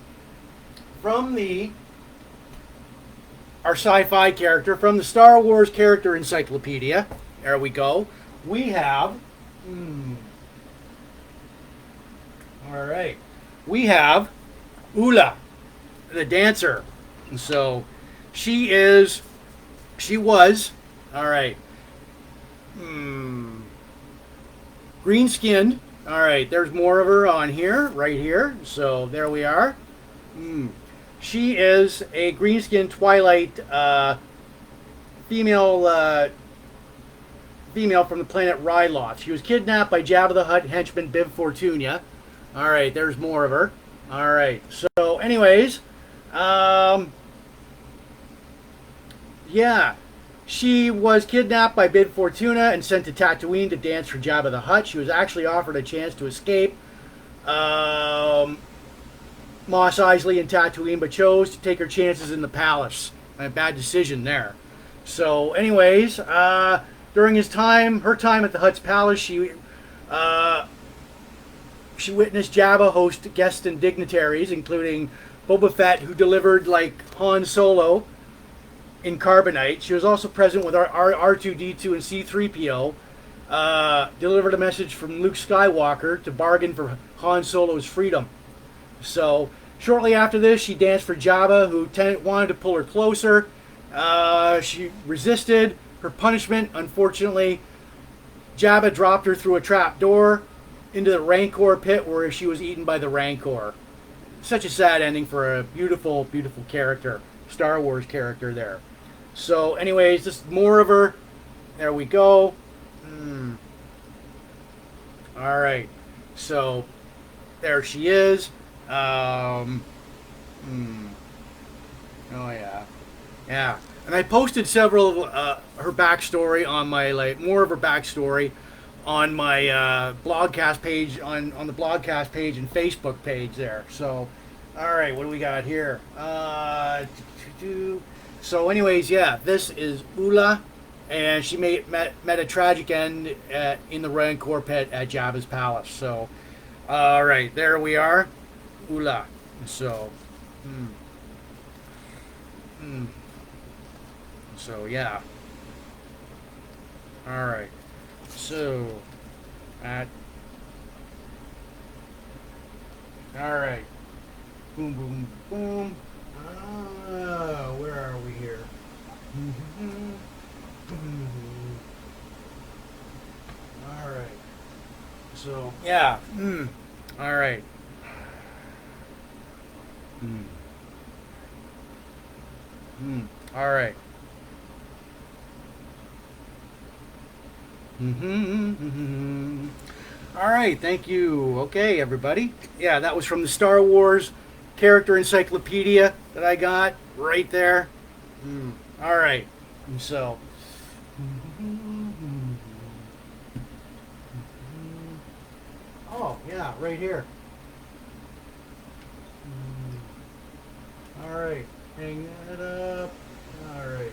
sci-fi character from the Star Wars character encyclopedia. There we go. We have, all right. We have Oola, the dancer. And so she was, all right, green skinned. All right, there's more of her on here, right here. So there we are. She is a green skinned Twilight female from the planet Ryloth. She was kidnapped by Jabba the Hutt henchman Bib Fortuna. All right, there's more of her. All right, so anyways, yeah. She was kidnapped by Bib Fortuna and sent to Tatooine to dance for Jabba the Hutt. She was actually offered a chance to escape Mos Eisley and Tatooine, but chose to take her chances in the palace. A bad decision there. So, anyways, during her time at the Hutt's palace, she witnessed Jabba host guests and dignitaries, including Boba Fett, who delivered like Han Solo in carbonite. She was also present with R2-D2 and C-3PO delivered a message from Luke Skywalker to bargain for Han Solo's freedom. So shortly after this, she danced for Jabba, who wanted to pull her closer. She resisted her punishment. Unfortunately, Jabba dropped her through a trap door into the Rancor pit, where she was eaten by the Rancor. Such a sad ending for a beautiful, beautiful character, Star Wars character there. So, anyways, just more of her. There we go. All right. So, there she is. Oh yeah, yeah. And I posted several of her backstory on my more of her backstory on my blogcast page on the blogcast page and Facebook page there. So, all right, what do we got here? So, anyways, yeah, this is Oola, and she met a tragic end in the Rancor pit at Jabba's palace. So, all right, there we are, Oola. So, So yeah. All right. So, all right. Boom, boom, boom. Where are we here? All right. So yeah. All right. All right. All right, thank you. Okay, everybody. Yeah, that was from the Star Wars character encyclopedia that I got right there. All right, so. Oh, yeah, right here. All right, hang that up. All right.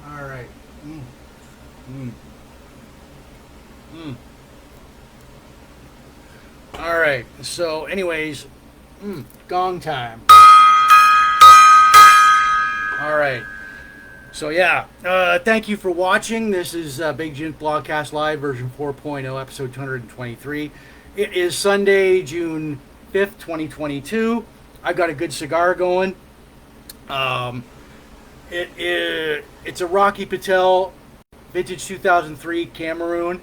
All right. All right. So, anyways, gong time. All right. So yeah, thank you for watching. This is Big Jims Blogcast Live version 4.0, episode 223. It is Sunday, June 5th, 2022. I've got a good cigar going. It's a Rocky Patel vintage 2003 Cameroon.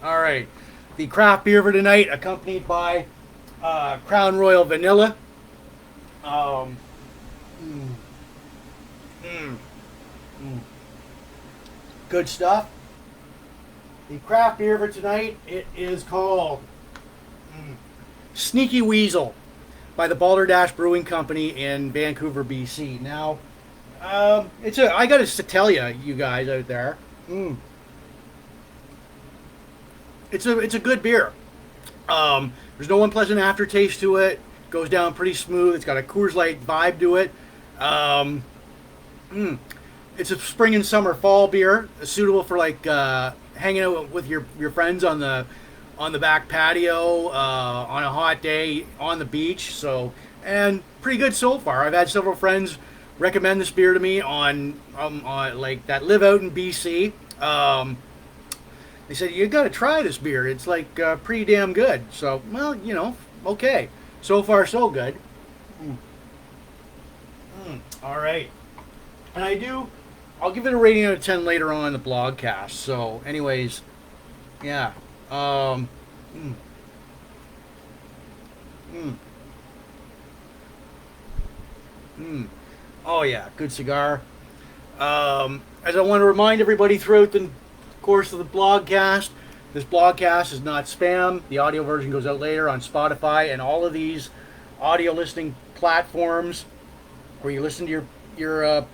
All right, the craft beer for tonight, accompanied by Crown Royal Vanilla. Good stuff. The craft beer for tonight, it is called Sneaky Weasel by the Balderdash Brewing Company in Vancouver, BC. Now, I got to tell you guys out there, it's a good beer. There's no unpleasant aftertaste to it. Goes down pretty smooth. It's got a Coors Light vibe to it. It's a spring and summer fall beer, suitable for like hanging out with your friends on the back patio on a hot day on the beach. So, and pretty good so far. I've had several friends recommend this beer to me on like that live out in BC. They said, you got to try this beer. It's like pretty damn good. So, well, okay. So far, so good. All right. And I'll give it a rating out of 10 later on in the blogcast. So, anyways, yeah. Oh, yeah. Good cigar. As I want to remind everybody throughout the course of the blogcast, this blogcast is not spam. The audio version goes out later on Spotify and all of these audio listening platforms where you listen to your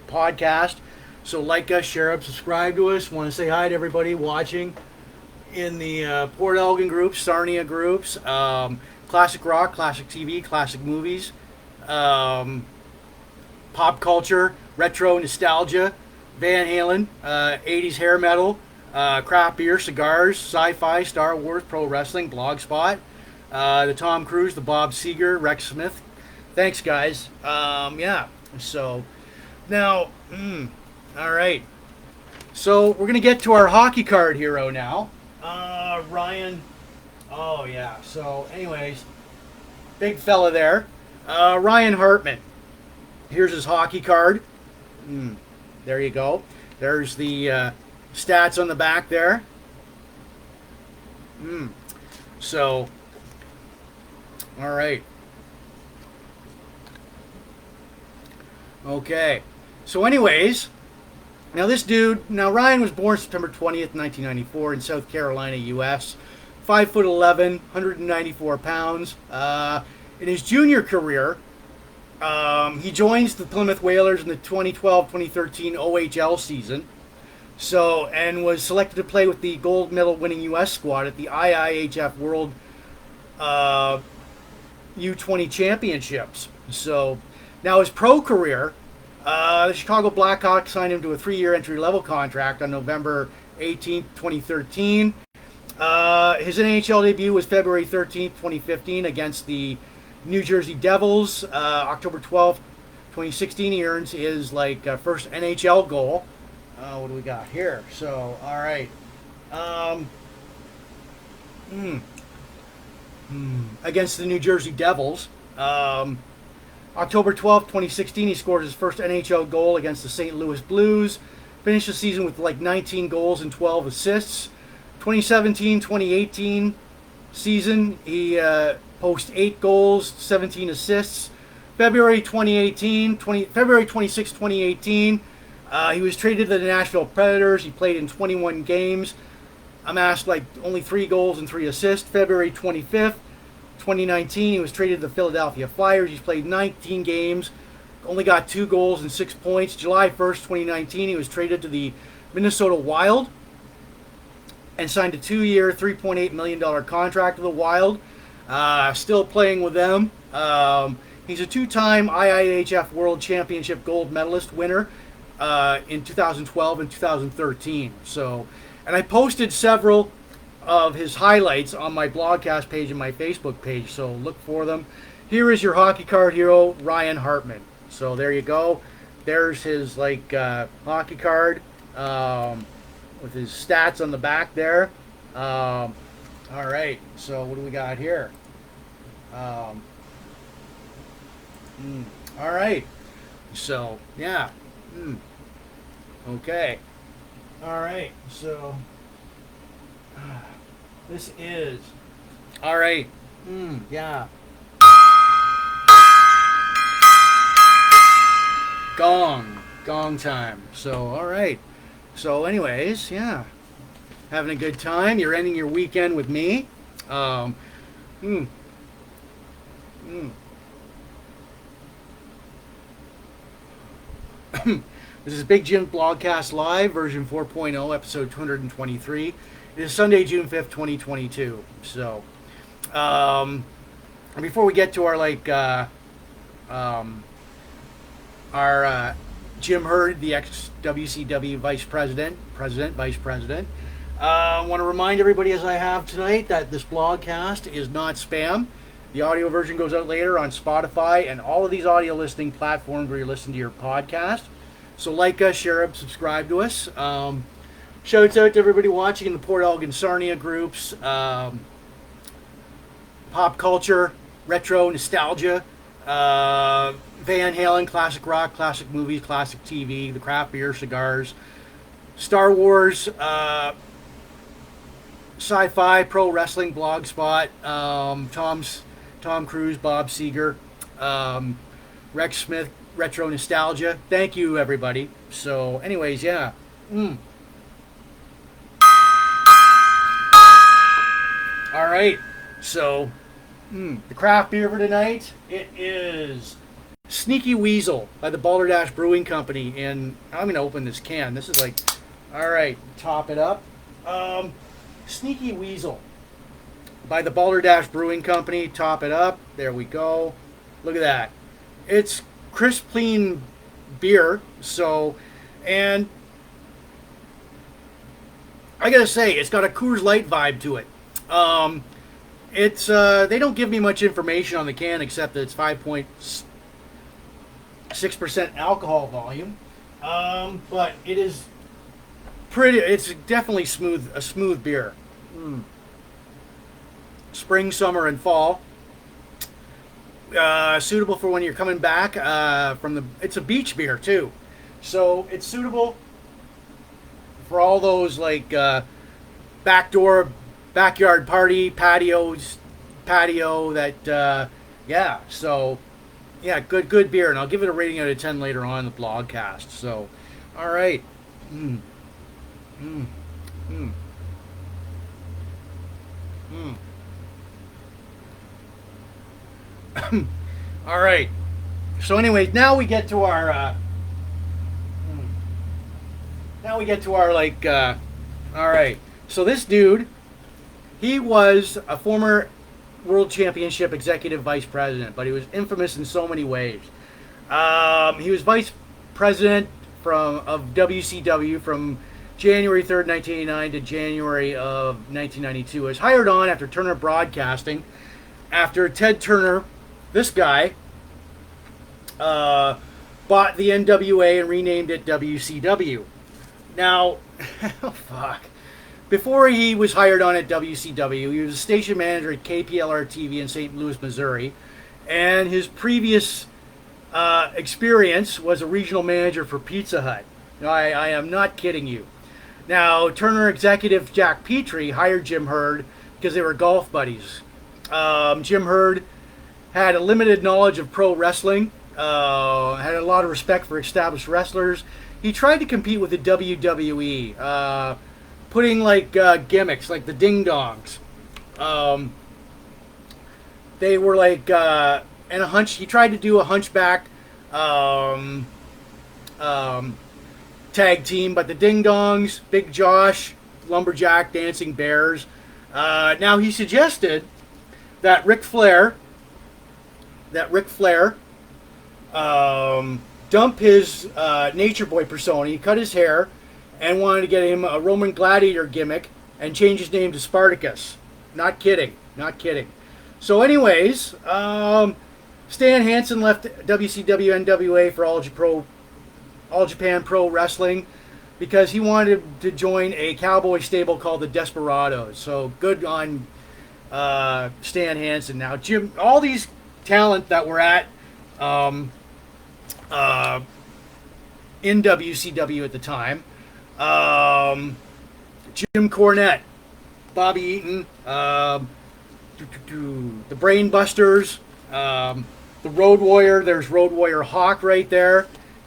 podcast. So like us, share us, subscribe to us. Want to say hi to everybody watching in the Port Elgin groups, Sarnia groups, classic rock, classic TV, classic movies, pop culture, retro nostalgia, Van Halen, 80s hair metal, craft beer, cigars, sci-fi, Star Wars, pro wrestling, Blogspot, the Tom Cruise, the Bob Seger, Rex Smith Thanks, guys. Yeah. So now, all right. So we're gonna get to our hockey card hero now. Ryan. Oh yeah. So, anyways, big fella there. Ryan Hartman. Here's his hockey card. There you go. There's the stats on the back there. So, all right. Okay. So, anyways, now this dude. Now Ryan was born September 20th, 1994, in South Carolina, U.S. 5'11", 194 pounds. In his junior career, he joins the Plymouth Whalers in the 2012-2013 OHL season. So, and was selected to play with the gold medal winning U.S. squad at the IIHF World U20 Championships. So, now his pro career, the Chicago Blackhawks signed him to a 3-year entry-level contract on November 18th, 2013. His NHL debut was February 13th, 2015 against the New Jersey Devils. October 12th, 2016, he earns his first NHL goal. What do we got here? So, all right. Against the New Jersey Devils. October 12th, 2016, he scored his first NHL goal against the St. Louis Blues. Finished the season with 19 goals and 12 assists. 2017-2018 season, he posts 8 goals, 17 assists. February 26, 2018, he was traded to the Nashville Predators. He played in 21 games. Amassed only 3 goals and 3 assists. February 25th, 2019, he was traded to the Philadelphia Flyers. He's played 19 games, only got 2 goals and 6 points. July 1st, 2019, he was traded to the Minnesota Wild and signed a 2-year, $3.8 million contract with the Wild. Still playing with them. He's a 2-time IIHF World Championship gold medalist winner in 2012 and 2013. So, and I posted several of his highlights on my blogcast page and my Facebook page, so look for them. Here is your hockey card hero, Ryan Hartman. So there you go. There's his hockey card with his stats on the back there. All right. So what do we got here? All right. So yeah. Okay. All right. So this is all right. Yeah. Gong time. So all right. So anyways, yeah. Having a good time. You're ending your weekend with me. This is Big Jims Blogcast Live, version 4.0, episode 223. It is Sunday, June 5th, 2022. So, before we get to our Jim Hurd, the ex-WCW vice president, I want to remind everybody, as I have tonight, that this blogcast is not spam. The audio version goes out later on Spotify and all of these audio listening platforms where you listen to your podcast. So like us, share us, subscribe to us. Shouts out to everybody watching in the Port Elgin Sarnia groups. Pop culture, retro, nostalgia, Van Halen, classic rock, classic movies, classic TV, the craft beer, cigars, Star Wars, sci-fi, pro wrestling, blogspot, Tom Cruise, Bob Seeger, Rex Smith, retro nostalgia. Thank you, everybody. So, anyways, yeah. All right. So, the craft beer for tonight, it is Sneaky Weasel by the Balderdash Brewing Company. And I'm going to open this can. This is all right, top it up. Sneaky Weasel by the Balderdash Brewing Company. Top it up. There we go. Look at that. It's crisp, clean beer. So, and I gotta say, it's got a Coors Light vibe to it. It's they don't give me much information on the can except that it's 5.6% alcohol volume. But it is pretty. It's definitely a smooth beer. Spring, summer, and fall. Suitable for when you're coming back from the. It's a beach beer too, so it's suitable for all those like backyard party patio that yeah. So yeah, good beer, and I'll give it a rating out of 10 later on in the blogcast. So, all right. Mm. Mm. Mm. Mm. All right. So, anyway, now we get to our. Like. All right. So this dude, he was a former World Championship executive vice president, but he was infamous in so many ways. He was vice president of WCW from January 3rd, 1989 to January of 1992. He was hired on after Turner Broadcasting, after Ted Turner, this guy, bought the NWA and renamed it WCW. Now, oh, fuck. Before he was hired on at WCW, he was a station manager at KPLR-TV in St. Louis, Missouri. And his previous experience was a regional manager for Pizza Hut. Now, I am not kidding you. Now, Turner executive Jack Petrie hired Jim Herd because they were golf buddies. Jim Herd had a limited knowledge of pro wrestling, had a lot of respect for established wrestlers. He tried to compete with the WWE, putting like gimmicks like the ding dongs. They were like and a hunch. He tried to do a hunchback tag team, but the ding dongs, Big Josh, Lumberjack, Dancing Bears. Now he suggested that Ric Flair dump his Nature Boy persona. He cut his hair and wanted to get him a Roman Gladiator gimmick and change his name to Spartacus. Not kidding. So anyways, Stan Hansen left WCW NWA for All Japan Pro Wrestling because he wanted to join a cowboy stable called the Desperados. So good on Stan Hansen. Now, Jim, all these talent that were at in WCW at the time, Jim Cornette, Bobby Eaton, the Brain Busters, the Road Warrior. There's Road Warrior Hawk right there.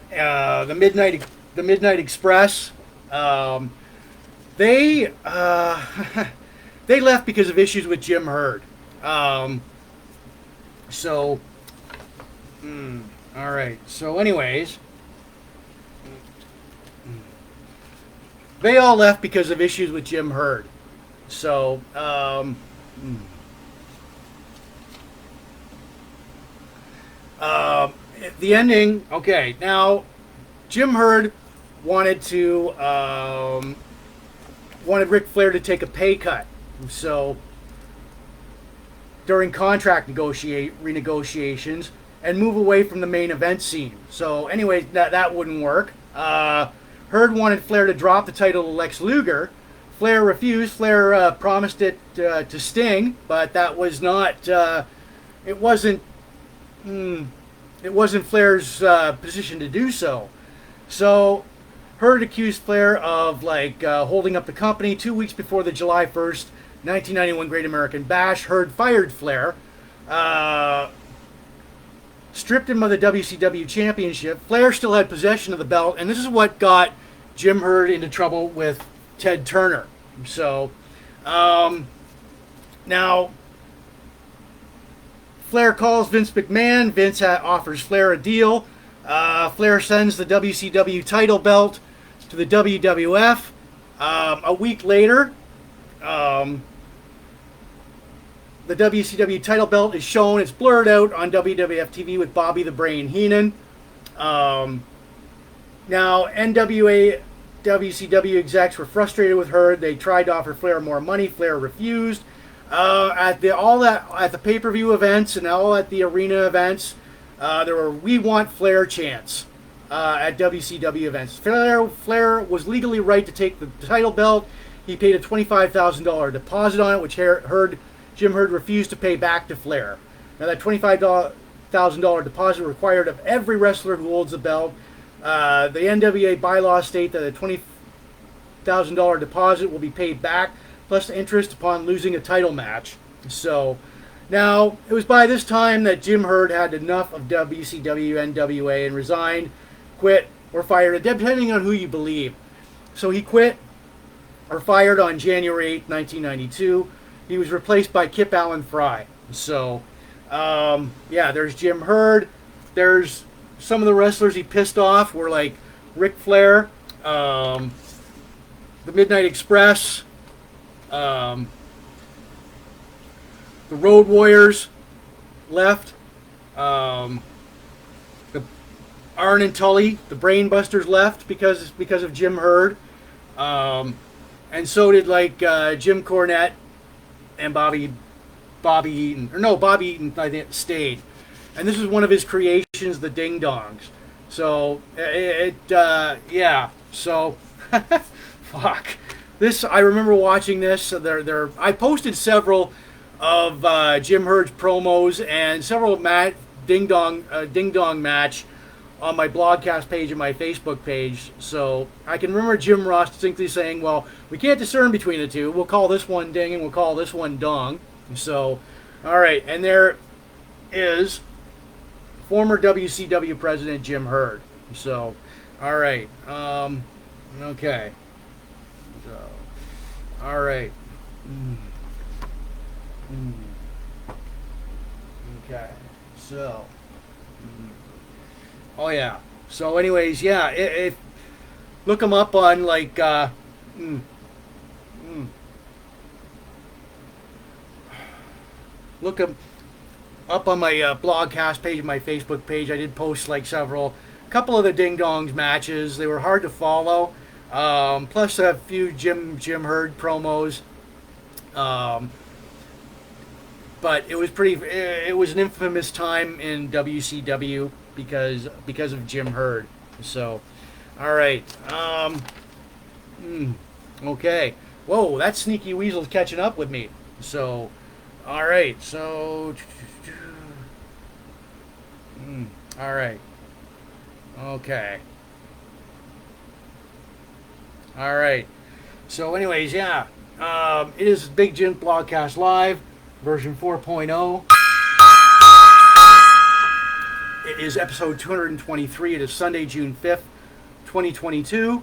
The Midnight Express. They they left because of issues with Jim Herd. All right. So, anyways, they all left because of issues with Jim Herd. So, the ending. Okay, now Jim Herd wanted Ric Flair to take a pay cut. So, during contract renegotiations, and move away from the main event scene. So anyway, that wouldn't work. Herd wanted Flair to drop the title to Lex Luger. Flair refused. Flair promised it to Sting, but that was not. It wasn't Flair's position to do so. So Herd accused Flair of holding up the company. 2 weeks before the July 1st, 1991 Great American Bash, Herd fired Flair. Stripped him of the WCW Championship. Flair still had possession of the belt, and this is what got Jim Herd into trouble with Ted Turner. So, now, Flair calls Vince McMahon. Vince offers Flair a deal. Flair sends the WCW title belt to the WWF. A week later, the WCW title belt is shown. It's blurred out on WWF TV with Bobby the Brain Heenan. Now, NWA WCW execs were frustrated with Herd. They tried to offer Flair more money. Flair refused. At the pay-per-view events and all at the arena events, there were "We Want Flair" chants at WCW events. Flair was legally right to take the title belt. He paid a $25,000 deposit on it, which Jim Herd refused to pay back to Flair. Now that $25,000 deposit required of every wrestler who holds the belt. The NWA bylaws state that a $20,000 deposit will be paid back, plus interest upon losing a title match. So, now, it was by this time that Jim Herd had enough of WCW, NWA, and resigned, quit, or fired, depending on who you believe. So he quit, or fired on January 8, 1992. He was replaced by Kip Allen Fry. So, yeah, there's Jim Herd. There's some of the wrestlers he pissed off were like Ric Flair, the Midnight Express, the Road Warriors left, the Arn and Tully, the Brainbusters left because of Jim Herd, and so did like Jim Cornette and Bobby Eaton. Or no, Bobby Eaton I think stayed. And this is one of his creations, the Ding Dongs. So, yeah. So, fuck. This, I remember watching this. I posted several of Jim Herd's promos and several Ding Dong match on my Blogcast page and my Facebook page. So, I can remember Jim Ross distinctly saying, well, we can't discern between the two. We'll call this one Ding and we'll call this one Dong. So, all right. And there is former WCW president Jim Herd. So, all right. Okay. So, all right. Okay. So. Oh yeah. So, anyways, yeah. If look them up on like. Look them up on my Blogcast page and my Facebook page. I did post like a couple of the Ding Dongs matches. They were hard to follow. Plus a few Jim Herd promos. But it was it was an infamous time in WCW because of Jim Herd. So, all right. Okay. Whoa, that sneaky weasel's catching up with me. So, all right. So. All right. Okay. All right. So, anyways, yeah. It is Big Jims Blogcast Live, version 4.0. It is episode 223. It is Sunday, June 5th, 2022.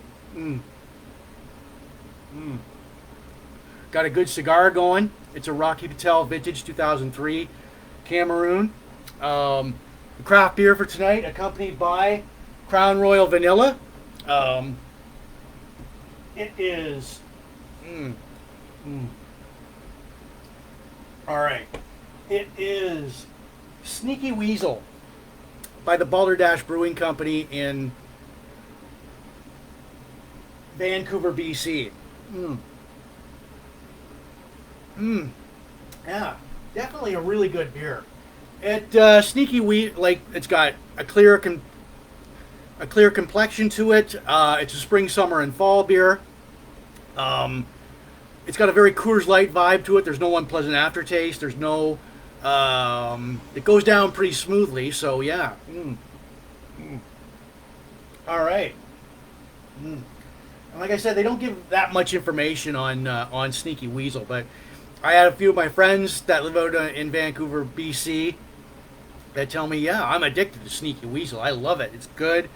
Got a good cigar going. It's a Rocky Patel Vintage 2003 Cameroon. The craft beer for tonight, accompanied by Crown Royal Vanilla. It is. All right. It is Sneaky Weasel by the Balderdash Brewing Company in Vancouver, BC. Yeah, definitely a really good beer. Sneaky Wheat, like it's got a clear complexion to it. It's a spring, summer, and fall beer. It's got a very Coors Light vibe to it. There's no unpleasant aftertaste. There's no. It goes down pretty smoothly. So yeah. All right. And like I said, they don't give that much information on Sneaky Weasel, but I had a few of my friends that live out in Vancouver, BC, that tell me, yeah, I'm addicted to Sneaky Weasel. I love it. It's good.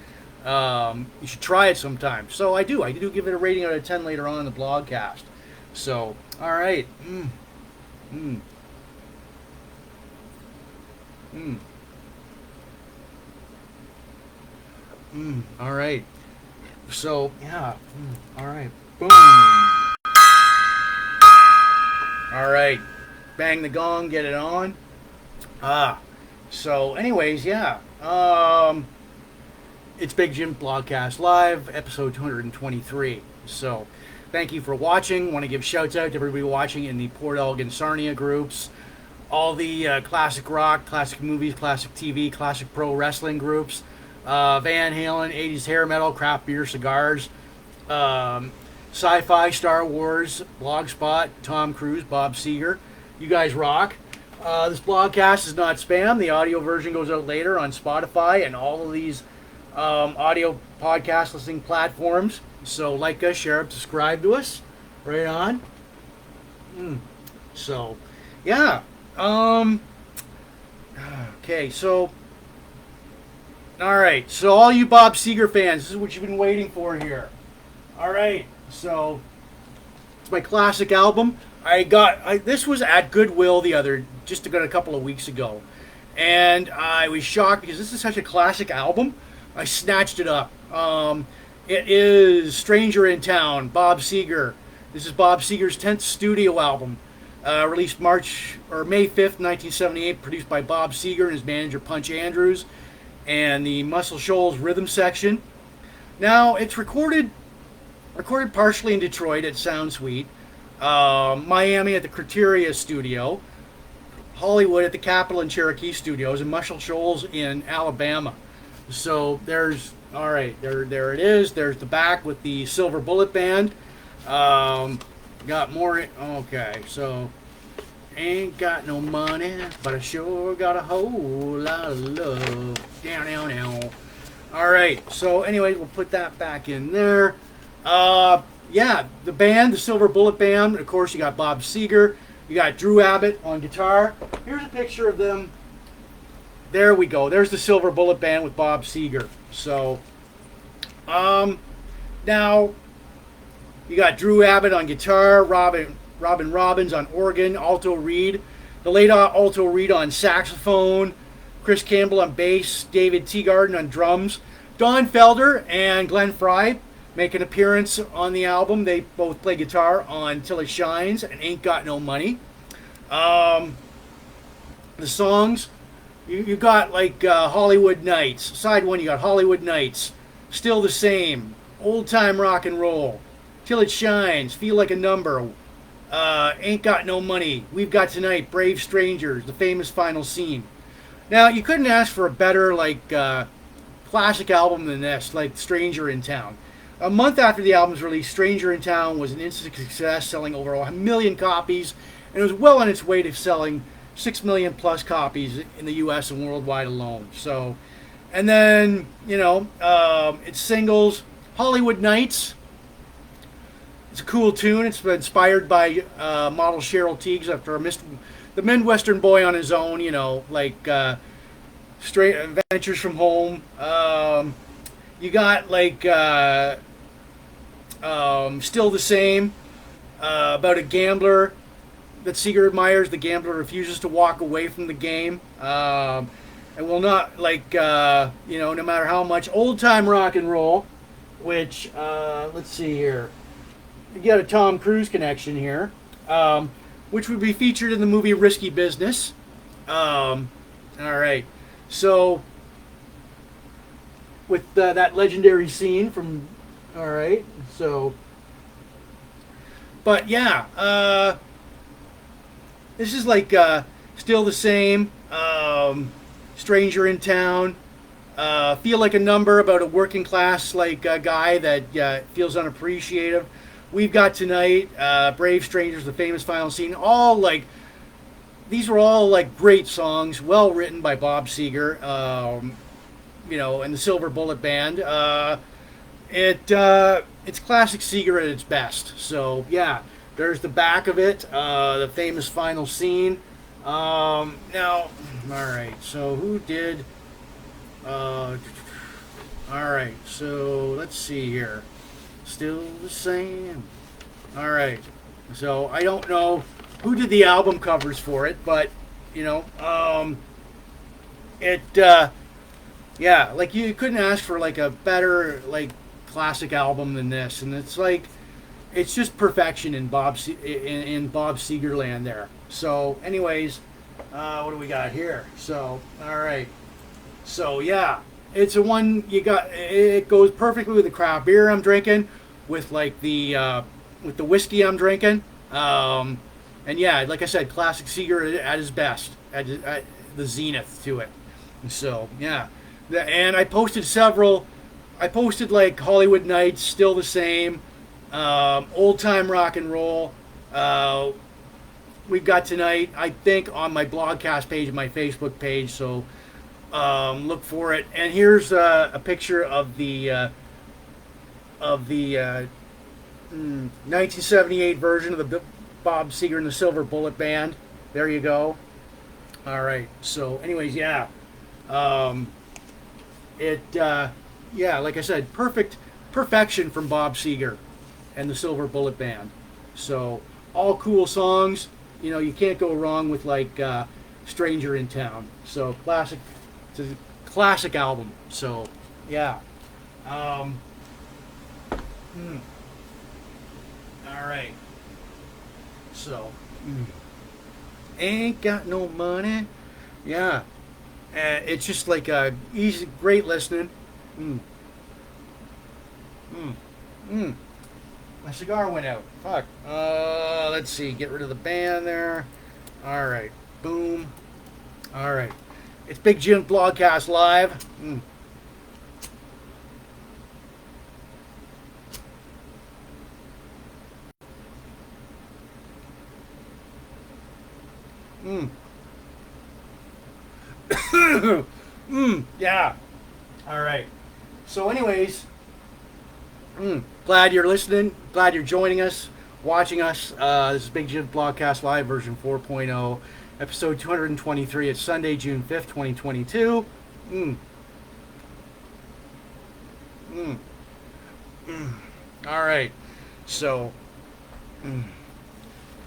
You should try it sometime. So I do. I do give it a rating out of 10 later on in the blogcast. So, all right. All right. So, yeah. All right. Boom. All right. Bang the gong, get it on. So, anyways, yeah. It's Big Jims Blogcast Live, episode 223. So, Thank you for watching. Want to give shouts out to everybody watching in the Port Elgin Sarnia groups, all the classic rock, classic movies, classic TV, classic pro wrestling groups, Van Halen, 80s hair metal, craft beer, cigars, sci-fi, Star Wars, Blogspot, Tom Cruise, Bob Seger. You guys rock. This blogcast is not spam. The audio version goes out later on Spotify and all of these audio podcast listening platforms. So like us, share us, subscribe to us. Right on. So, yeah. Okay, so... Alright, so all you Bob Seger fans, this is what you've been waiting for here. Alright, so... It's my classic album. This was at Goodwill just a couple of weeks ago. And I was shocked because this is such a classic album. I snatched it up. It is Stranger in Town, Bob Seger. This is Bob Seger's 10th studio album. Released May 5th, 1978, produced by Bob Seger and his manager Punch Andrews and the Muscle Shoals Rhythm Section. Now, it's recorded partially in Detroit at Sound Suite, Miami at the Criteria Studio, Hollywood at the Capitol and Cherokee Studios, and Muscle Shoals in Alabama. So there it is. There's the back with the Silver Bullet Band. Got more. Okay, so ain't got no money, but I sure got a whole lot of love. Down. All right. So anyway, we'll put that back in there. Yeah, the band, the Silver Bullet Band. Of course, you got Bob Seger. You got Drew Abbott on guitar. Here's a picture of them. There we go. There's the Silver Bullet Band with Bob Seger. So, now you got Drew Abbott on guitar, Robin Robbins on organ, alto reed, the late alto reed on saxophone, Chris Campbell on bass, David Teagarden on drums, Don Felder and Glenn Frey make an appearance on the album. They both play guitar on Till It Shines and Ain't Got No Money. The songs, you got like Hollywood Nights. Side one, you got Hollywood Nights, Still the Same, Old Time Rock and Roll, Till It Shines, Feel Like a Number, Ain't Got No Money, We've Got Tonight, Brave Strangers, The Famous Final Scene. Now, you couldn't ask for a better classic album than this, like Stranger in Town. A month after the album's release, Stranger in Town was an instant success, selling over 1 million copies, and it was well on its way to selling 6 million plus copies in the U.S. and worldwide alone. So, and then, its singles, Hollywood Nights. It's a cool tune. It's inspired by model Cheryl Tiegs after the Midwestern boy on his own, Straight Adventures from Home. You got Still the Same, about a gambler that Seeger admires. The gambler refuses to walk away from the game, and will not, no matter how much. Old Time Rock and Roll, which, let's see here. You got a Tom Cruise connection here, which would be featured in the movie Risky Business. All right. So, with that legendary scene from... All right. So... But, yeah. This is Still the Same, Stranger in Town, Feel Like a Number, about a working class guy that feels unappreciative. We've Got Tonight, Brave Strangers, The Famous Final Scene. These were all great songs, well written by Bob Seger, and the Silver Bullet Band. It's classic Seger at its best. So yeah, there's the back of it, the famous final scene. Now, all right. So who did? All right. So let's see here. Still the Same. All right. So I don't know who did the album covers for it, but yeah, you couldn't ask for a better classic album than this, and it's just perfection in Bob Seger land there. So, anyways, what do we got here? So, all right. So yeah, it's a one you got. It goes perfectly with the craft beer I'm drinking, with the with the whiskey I'm drinking. And yeah, like I said, classic Seeger at his best, at the zenith to it. So yeah, and I posted several. I posted like Hollywood Nights, Still the Same, Old Time Rock and Roll. We've got tonight, I think, on my blogcast page and my Facebook page. So look for it. And here's a picture of the 1978 version of the Bob Seger and the Silver Bullet Band. There you go. All right. So, anyways, yeah. Yeah, like I said, perfection from Bob Seger and the Silver Bullet Band. So, all cool songs. You know, you can't go wrong with like Stranger in Town. So, classic. It's a classic album. So, yeah. All right. So, ain't got no money. Yeah. It's just like easy, great listening. My cigar went out. Fuck. Let's see. Get rid of the band there. All right. Boom. All right. It's Big Jims Blogcast Live. Yeah. All right. So, anyways, glad you're listening. Glad you're joining us, watching us. This is Big Jims Blogcast Live version 4.0, episode 223. It's Sunday, June 5th, 2022. All right. So,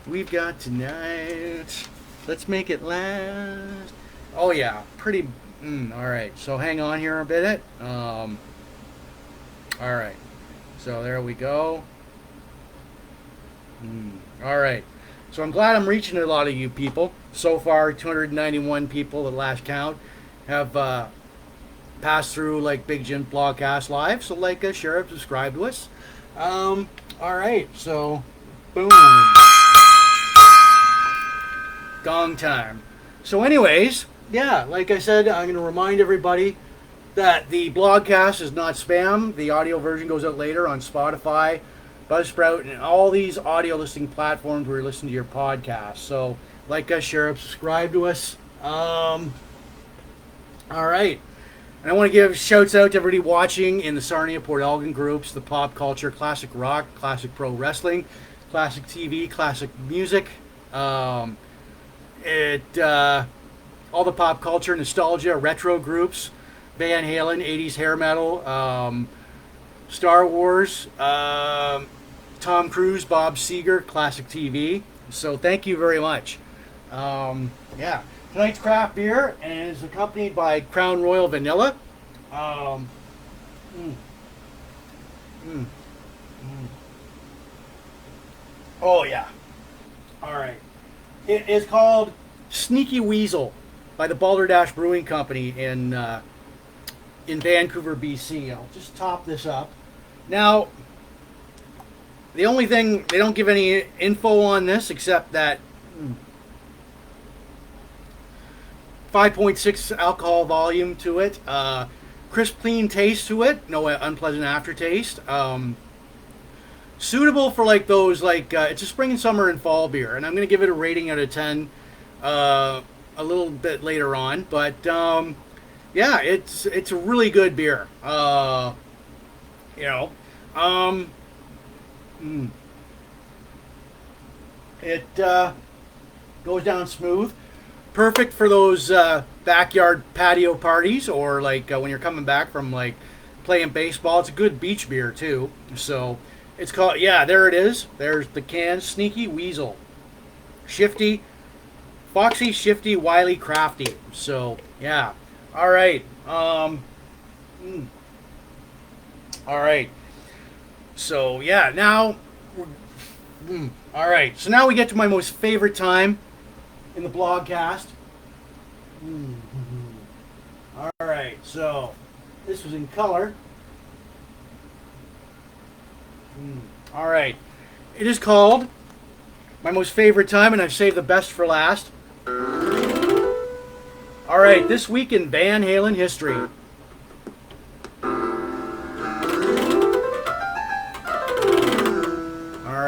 we've got tonight. Let's make it last. Oh yeah, pretty. All right. So hang on here a bit. All right. So there we go. All right. So I'm glad I'm reaching a lot of you people. So far, 291 people at last count have passed through like Big Jims Blogcast Live. So like, share, subscribe to us. All right. So, boom. Gong time. So anyways, yeah, like I said, I'm going to remind everybody that the blogcast is not spam. The audio version goes out later on Spotify, Buzzsprout, and all these audio listening platforms where you listen to your podcast. So like us, share, subscribe to us. All right. And I want to give shouts out to everybody watching in the Sarnia Port Elgin groups, the pop culture, classic rock, classic pro wrestling, classic TV, classic music. All the pop culture, nostalgia, retro groups, Van Halen, 80s hair metal, Star Wars, Tom Cruise, Bob Seger, classic TV. So thank you very much. Yeah, tonight's craft beer is accompanied by Crown Royal Vanilla. Oh yeah. All right. It is called Sneaky Weasel by the Balderdash Brewing Company in Vancouver, BC. I'll just top this up. Now, the only thing, they don't give any info on this except that 5.6 alcohol volume to it, crisp, clean taste to it, no unpleasant aftertaste. Suitable for like those, like, it's a spring and summer and fall beer, and I'm going to give it a rating out of 10 a little bit later on, but yeah, it's a really good beer. It goes down smooth, perfect for those backyard patio parties, or like when you're coming back from like playing baseball. It's a good beach beer too. So it's called, yeah, there it is. There's the can, Sneaky Weasel. Shifty, foxy, shifty, wily, crafty. So, yeah. All right. All right. So, yeah, now, all right. So now we get to my most favorite time in the blogcast. All right. So, this was in color. All right. It is called my most favorite time, and I've saved the best for last. All right, this week in Van Halen history. All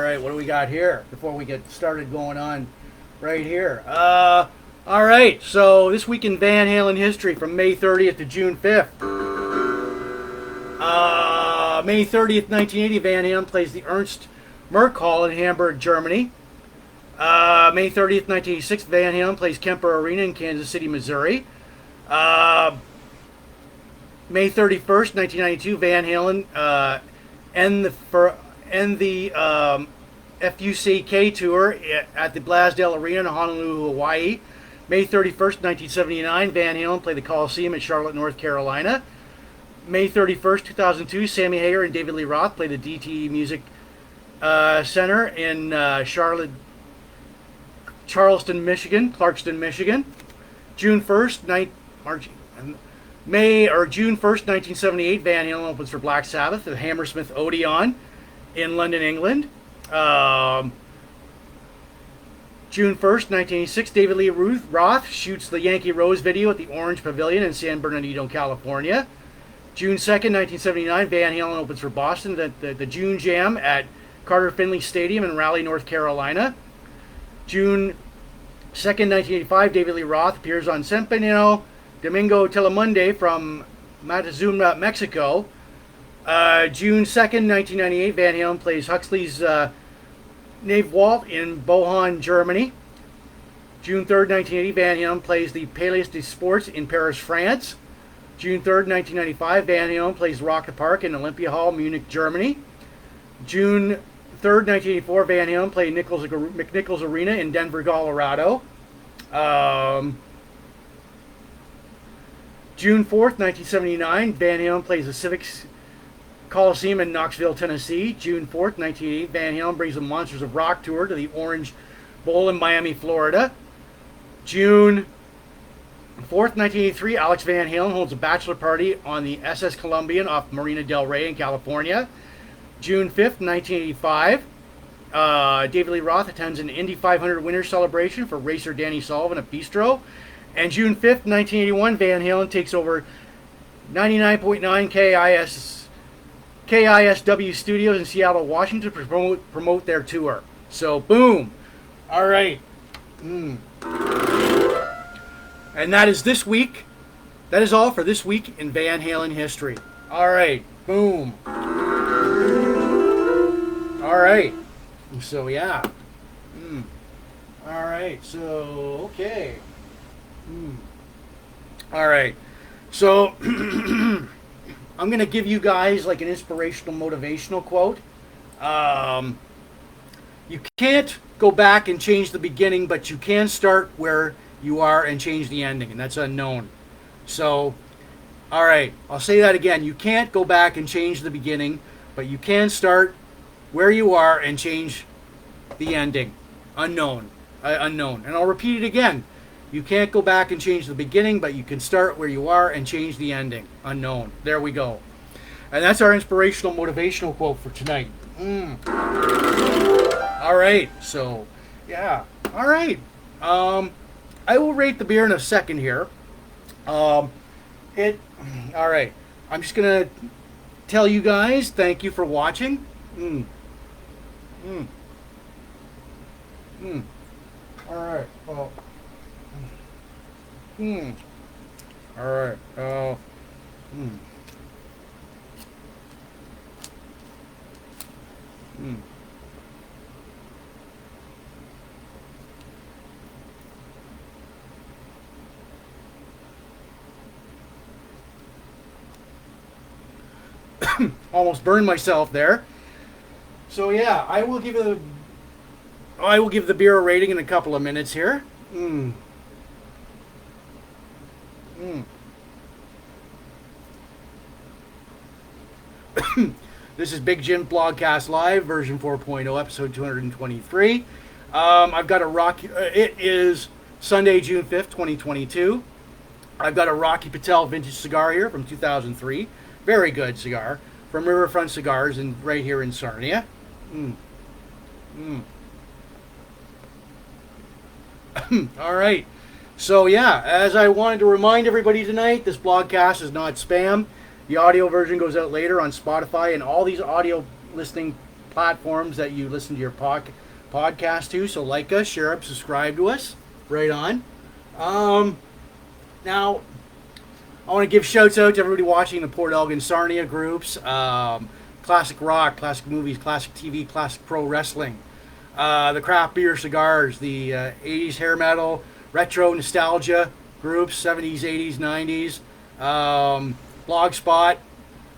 right, what do we got here before we get started going on right here? All right, so this week in Van Halen history from May 30th to June 5th. May 30th, 1980, Van Halen plays the Ernst Merck Hall in Hamburg, Germany. May 30th, 1986, Van Halen plays Kemper Arena in Kansas City, Missouri. May 31st, 1992, Van Halen end the FUCK tour at the Blasdale Arena in Honolulu, Hawaii. May 31st, 1979, Van Halen played the Coliseum in Charlotte, North Carolina. May 31st, 2002, Sammy Hagar and David Lee Roth played the DTE Music Center in Clarkston, Michigan. June 1st, June 1st, 1978, Van Halen opens for Black Sabbath at Hammersmith Odeon in London, England. June 1st, 1986, David Lee Roth shoots the Yankee Rose video at the Orange Pavilion in San Bernardino, California. June 2nd, 1979, Van Halen opens for Boston at the June Jam at Carter Finley Stadium in Raleigh, North Carolina. June 2nd, 1985, David Lee Roth appears on Sempinero Domingo Telemundo from Montezuma, Mexico. June 2nd, 1998, Van Halen plays Huxley's Nave Walt in Bochum, Germany. June 3rd, 1980, Van Halen plays the Palais des Sports in Paris, France. June 3rd, 1995, Van Halen plays Rock the Park in Olympia Hall, Munich, Germany. June 3rd, 1984, Van Halen played McNichols Arena in Denver, Colorado. June 4th, 1979, Van Halen plays the Civics Coliseum in Knoxville, Tennessee. June 4th, 1980, Van Halen brings the Monsters of Rock tour to the Orange Bowl in Miami, Florida. June 4th, 1983, Alex Van Halen holds a bachelor party on the SS Columbian off Marina del Rey in California. June 5th, 1985, David Lee Roth attends an Indy 500 winner celebration for racer Danny Sullivan at Bistro. And June 5th, 1981, Van Halen takes over 99.9 KISW Studios in Seattle, Washington to promote their tour. So, boom. All right. And that is this week. That is all for this week in Van Halen history. All right. Boom. All right. So, yeah. All right. So, okay. All right. So, I'm going to give you guys like an inspirational, motivational quote. You can't go back and change the beginning, but you can start where you are and change the ending, and that's unknown. So, all right, I'll say that again. You can't go back and change the beginning, but you can start where you are and change the ending. Unknown. Unknown. And I'll repeat it again. You can't go back and change the beginning, but you can start where you are and change the ending. Unknown. There we go. And that's our inspirational, motivational quote for tonight. All right. So, yeah. All right. I will rate the beer in a second here. All right. I'm just going to tell you guys, thank you for watching. All right. Well, all right. Almost burned myself there. So yeah, I will give the beer a rating in a couple of minutes here. This is Big Jims Blogcast Live, version 4.0, episode 223. I've got a Rocky. It is Sunday, June 5th, 2022. I've got a Rocky Patel vintage cigar here from 2003. Very good cigar from Riverfront Cigars, right here in Sarnia. Mm. All right. So yeah, as I wanted to remind everybody tonight, this blogcast is not spam. The audio version goes out later on Spotify and all these audio listening platforms that you listen to your podcast to. So like us, share us, subscribe to us. Right on. Now, I want to give shouts out to everybody watching the Port Elgin Sarnia groups. Classic rock, classic movies, classic TV, classic pro wrestling. The craft beer cigars, the 80s hair metal, retro nostalgia groups, 70s, 80s, 90s. Blogspot,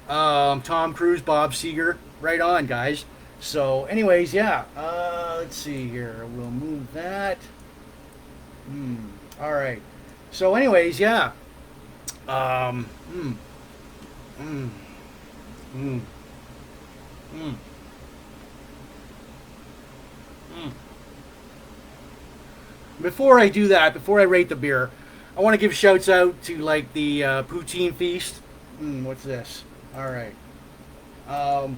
Tom Cruise, Bob Seeger. Right on, guys. So, anyways, yeah. Let's see here. We'll move that. All right. So, anyways, yeah. Mm, mm, mm, mm, mm. Before I do that, before I rate the beer, I want to give shouts out to like the Poutine Feast. What's this? All right. I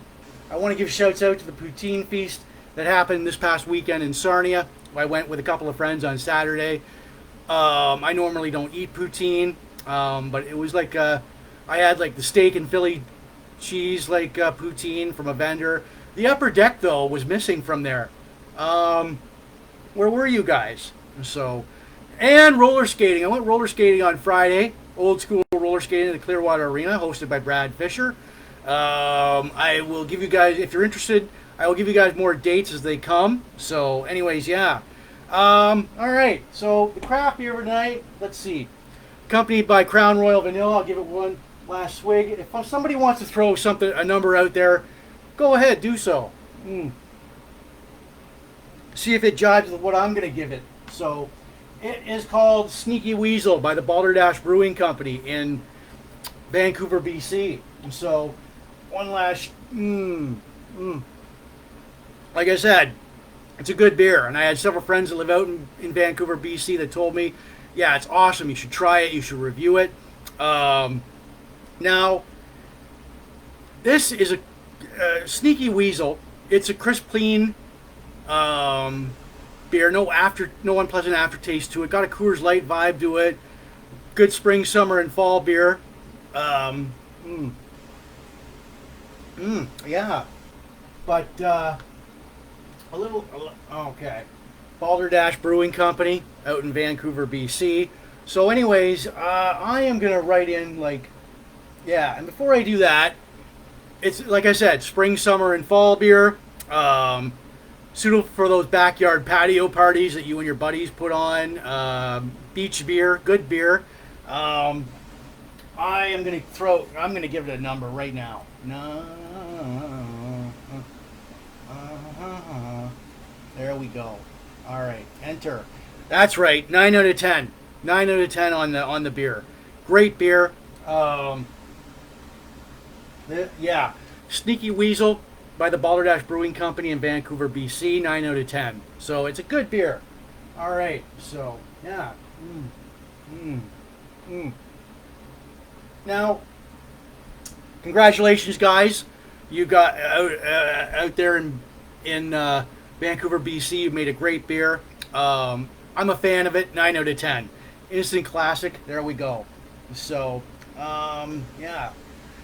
want to give shouts out to the Poutine Feast that happened this past weekend in Sarnia. I went with a couple of friends on Saturday. I normally don't eat poutine, but it was like I had like the steak and Philly cheese like poutine from a vendor. The upper deck though was missing from there. Where were you guys? So, and roller skating. I went roller skating on Friday. Old school roller skating at the Clearwater Arena, hosted by Brad Fisher. I will give you guys, if you're interested, I will give you guys more dates as they come. So, anyways, yeah. All right. So the craft beer tonight. Let's see. Accompanied by Crown Royal Vanilla. I'll give it one last swig. If somebody wants to throw a number out there, go ahead, do so. See if it jives with what I'm going to give it. So, it is called Sneaky Weasel by the Balderdash Brewing Company in Vancouver, BC. And so, one last, like I said, it's a good beer. And I had several friends that live out in Vancouver, BC that told me, yeah, it's awesome. You should try it. You should review it. Now, this is a Sneaky Weasel. It's a crisp, clean beer. No unpleasant aftertaste to it. Got a Coors Light vibe to it. Good spring, summer, and fall beer. Yeah. But okay. Balderdash Brewing Company out in Vancouver, BC. So, anyways, I am gonna write in and before I do that, it's like I said, spring, summer, and fall beer. Suitable for those backyard patio parties that you and your buddies put on. Beach beer, good beer. I'm gonna give it a number right now. There we go. All right, enter. That's right, 9 out of 10. 9 out of 10 on the beer. Great beer. Yeah, Sneaky Weasel by the Balderdash Brewing Company in Vancouver, BC, 9 out of 10. So it's a good beer. All right, so yeah. Now, congratulations, guys. You got out there in Vancouver, BC. You made a great beer. I'm a fan of it. 9 out of 10. Instant classic. There we go. So, yeah.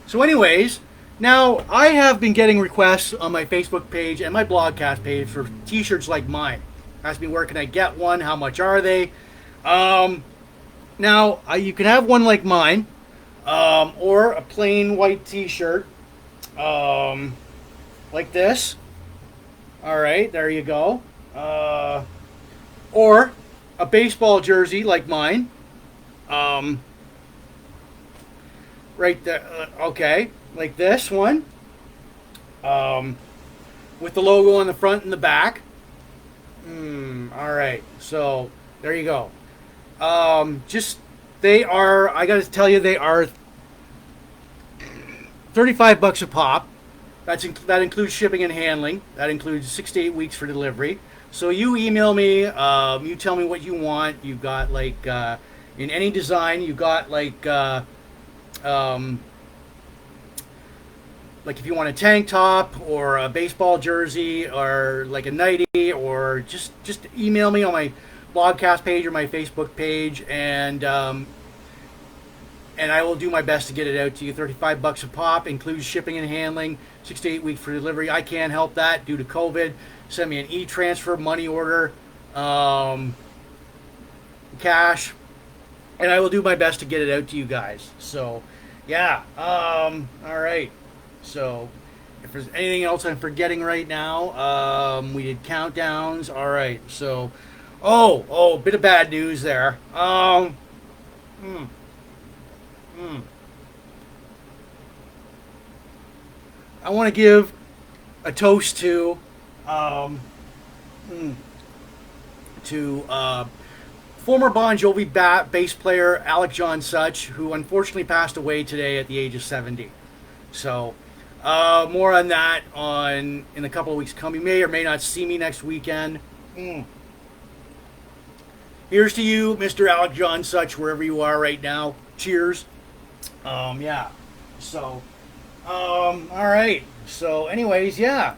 So, anyways. Now, I have been getting requests on my Facebook page and my Blogcast page for t-shirts like mine. Ask me where can I get one, how much are they? Now, you can have one like mine, or a plain white t-shirt, like this. All right, there you go. Or a baseball jersey like mine. Right there, okay. Like this one, with the logo on the front and the back. All right, so there you go. They are, I gotta tell you, they are $35 a pop. That includes shipping and handling. That includes 6 to 8 weeks for delivery. So you email me, you tell me what you want. You got in any design, you got like if you want a tank top or a baseball jersey or like a nightie, or just email me on my blogcast page or my Facebook page, and I will do my best to get it out to you. $35 a pop, includes shipping and handling, 6 to 8 weeks for delivery. I can't help that due to COVID. Send me an e-transfer, money order, cash, and I will do my best to get it out to you guys. So, yeah. All right. So, if there's anything else I'm forgetting right now, we did countdowns. All right. So, bit of bad news there. I want to give a toast to former Bon Jovi bass player Alec John Such, who unfortunately passed away today at the age of 70. So, more on that in a couple of weeks coming. You may or may not see me next weekend. Here's to you, Mr. Alec John Such, wherever you are right now. Cheers. Yeah. So, all right. So, anyways, yeah.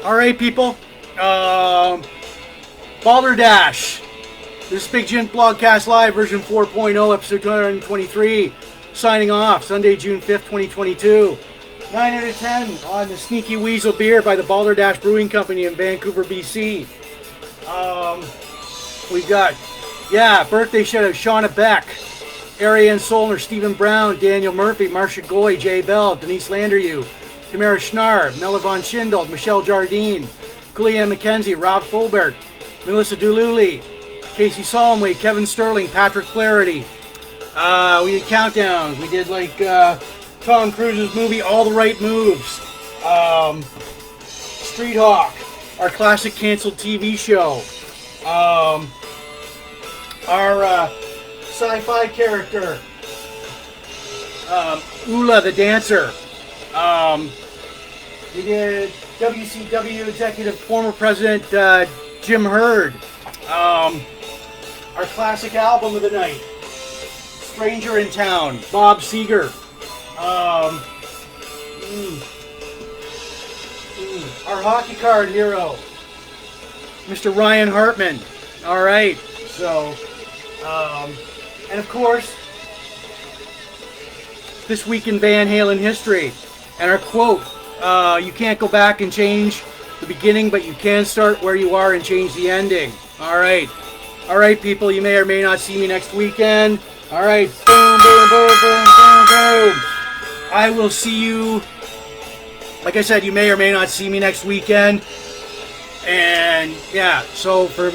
All right, people. Balderdash. This is Big Jims Blogcast Live, version 4.0, episode 223. Signing off, Sunday, June 5th, 2022. 9 out of 10 on the Sneaky Weasel beer by the Balderdash Brewing Company in Vancouver, BC. We've got, birthday shout out, Shauna Beck, Ariane Solner, Stephen Brown, Daniel Murphy, Marcia Goy, Jay Bell, Denise Landeryu, Tamara Schnarr, Mella Von Schindel, Michelle Jardine, Julianne McKenzie, Rob Fulbert, Melissa Dululi, Casey Solomway, Kevin Sterling, Patrick Flaherty. We did countdowns. We did like Tom Cruise's movie All the Right Moves. Streethawk, our classic canceled TV show. Our sci-fi character, Oola the dancer. We did WCW executive former president Jim Hurd. Our classic album of the night, Stranger in Town, Bob Seger. Our hockey card hero, Mr. Ryan Hartman. All right, so, and of course, this week in Van Halen history, and our quote, you can't go back and change the beginning, but you can start where you are and change the ending. All right, people, you may or may not see me next weekend. All right, boom, boom, boom, boom, boom, boom. I will see you, like I said, you may or may not see me next weekend. And yeah, so for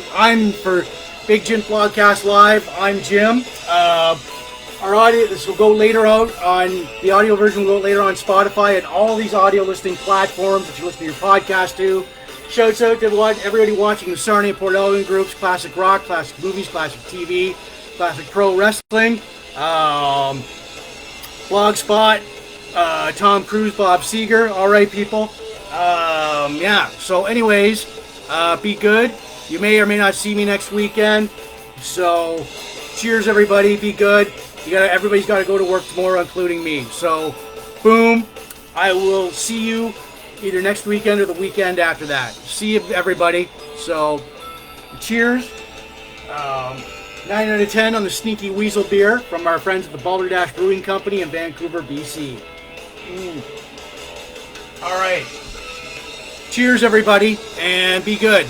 Big Jims Blogcast Live, I'm Jim. Our audio, this will go later out on, the audio version will go later on Spotify and all these audio listening platforms that you listen to your podcast to. Shouts out to everybody watching the Sarnia and Port Elgin groups, Classic Rock, Classic Movies, Classic TV, Classic Pro Wrestling, Blogspot, Tom Cruise, Bob Seger. All right, people. Yeah, so anyways, be good. You may or may not see me next weekend. So, cheers, everybody. Be good. Everybody's got to go to work tomorrow, including me. So, boom. I will see you either next weekend or the weekend after that. See you, everybody. So, cheers. 9 out of 10 on the Sneaky Weasel beer from our friends at the Balderdash Brewing Company in Vancouver, BC. All right. Cheers, everybody, and be good.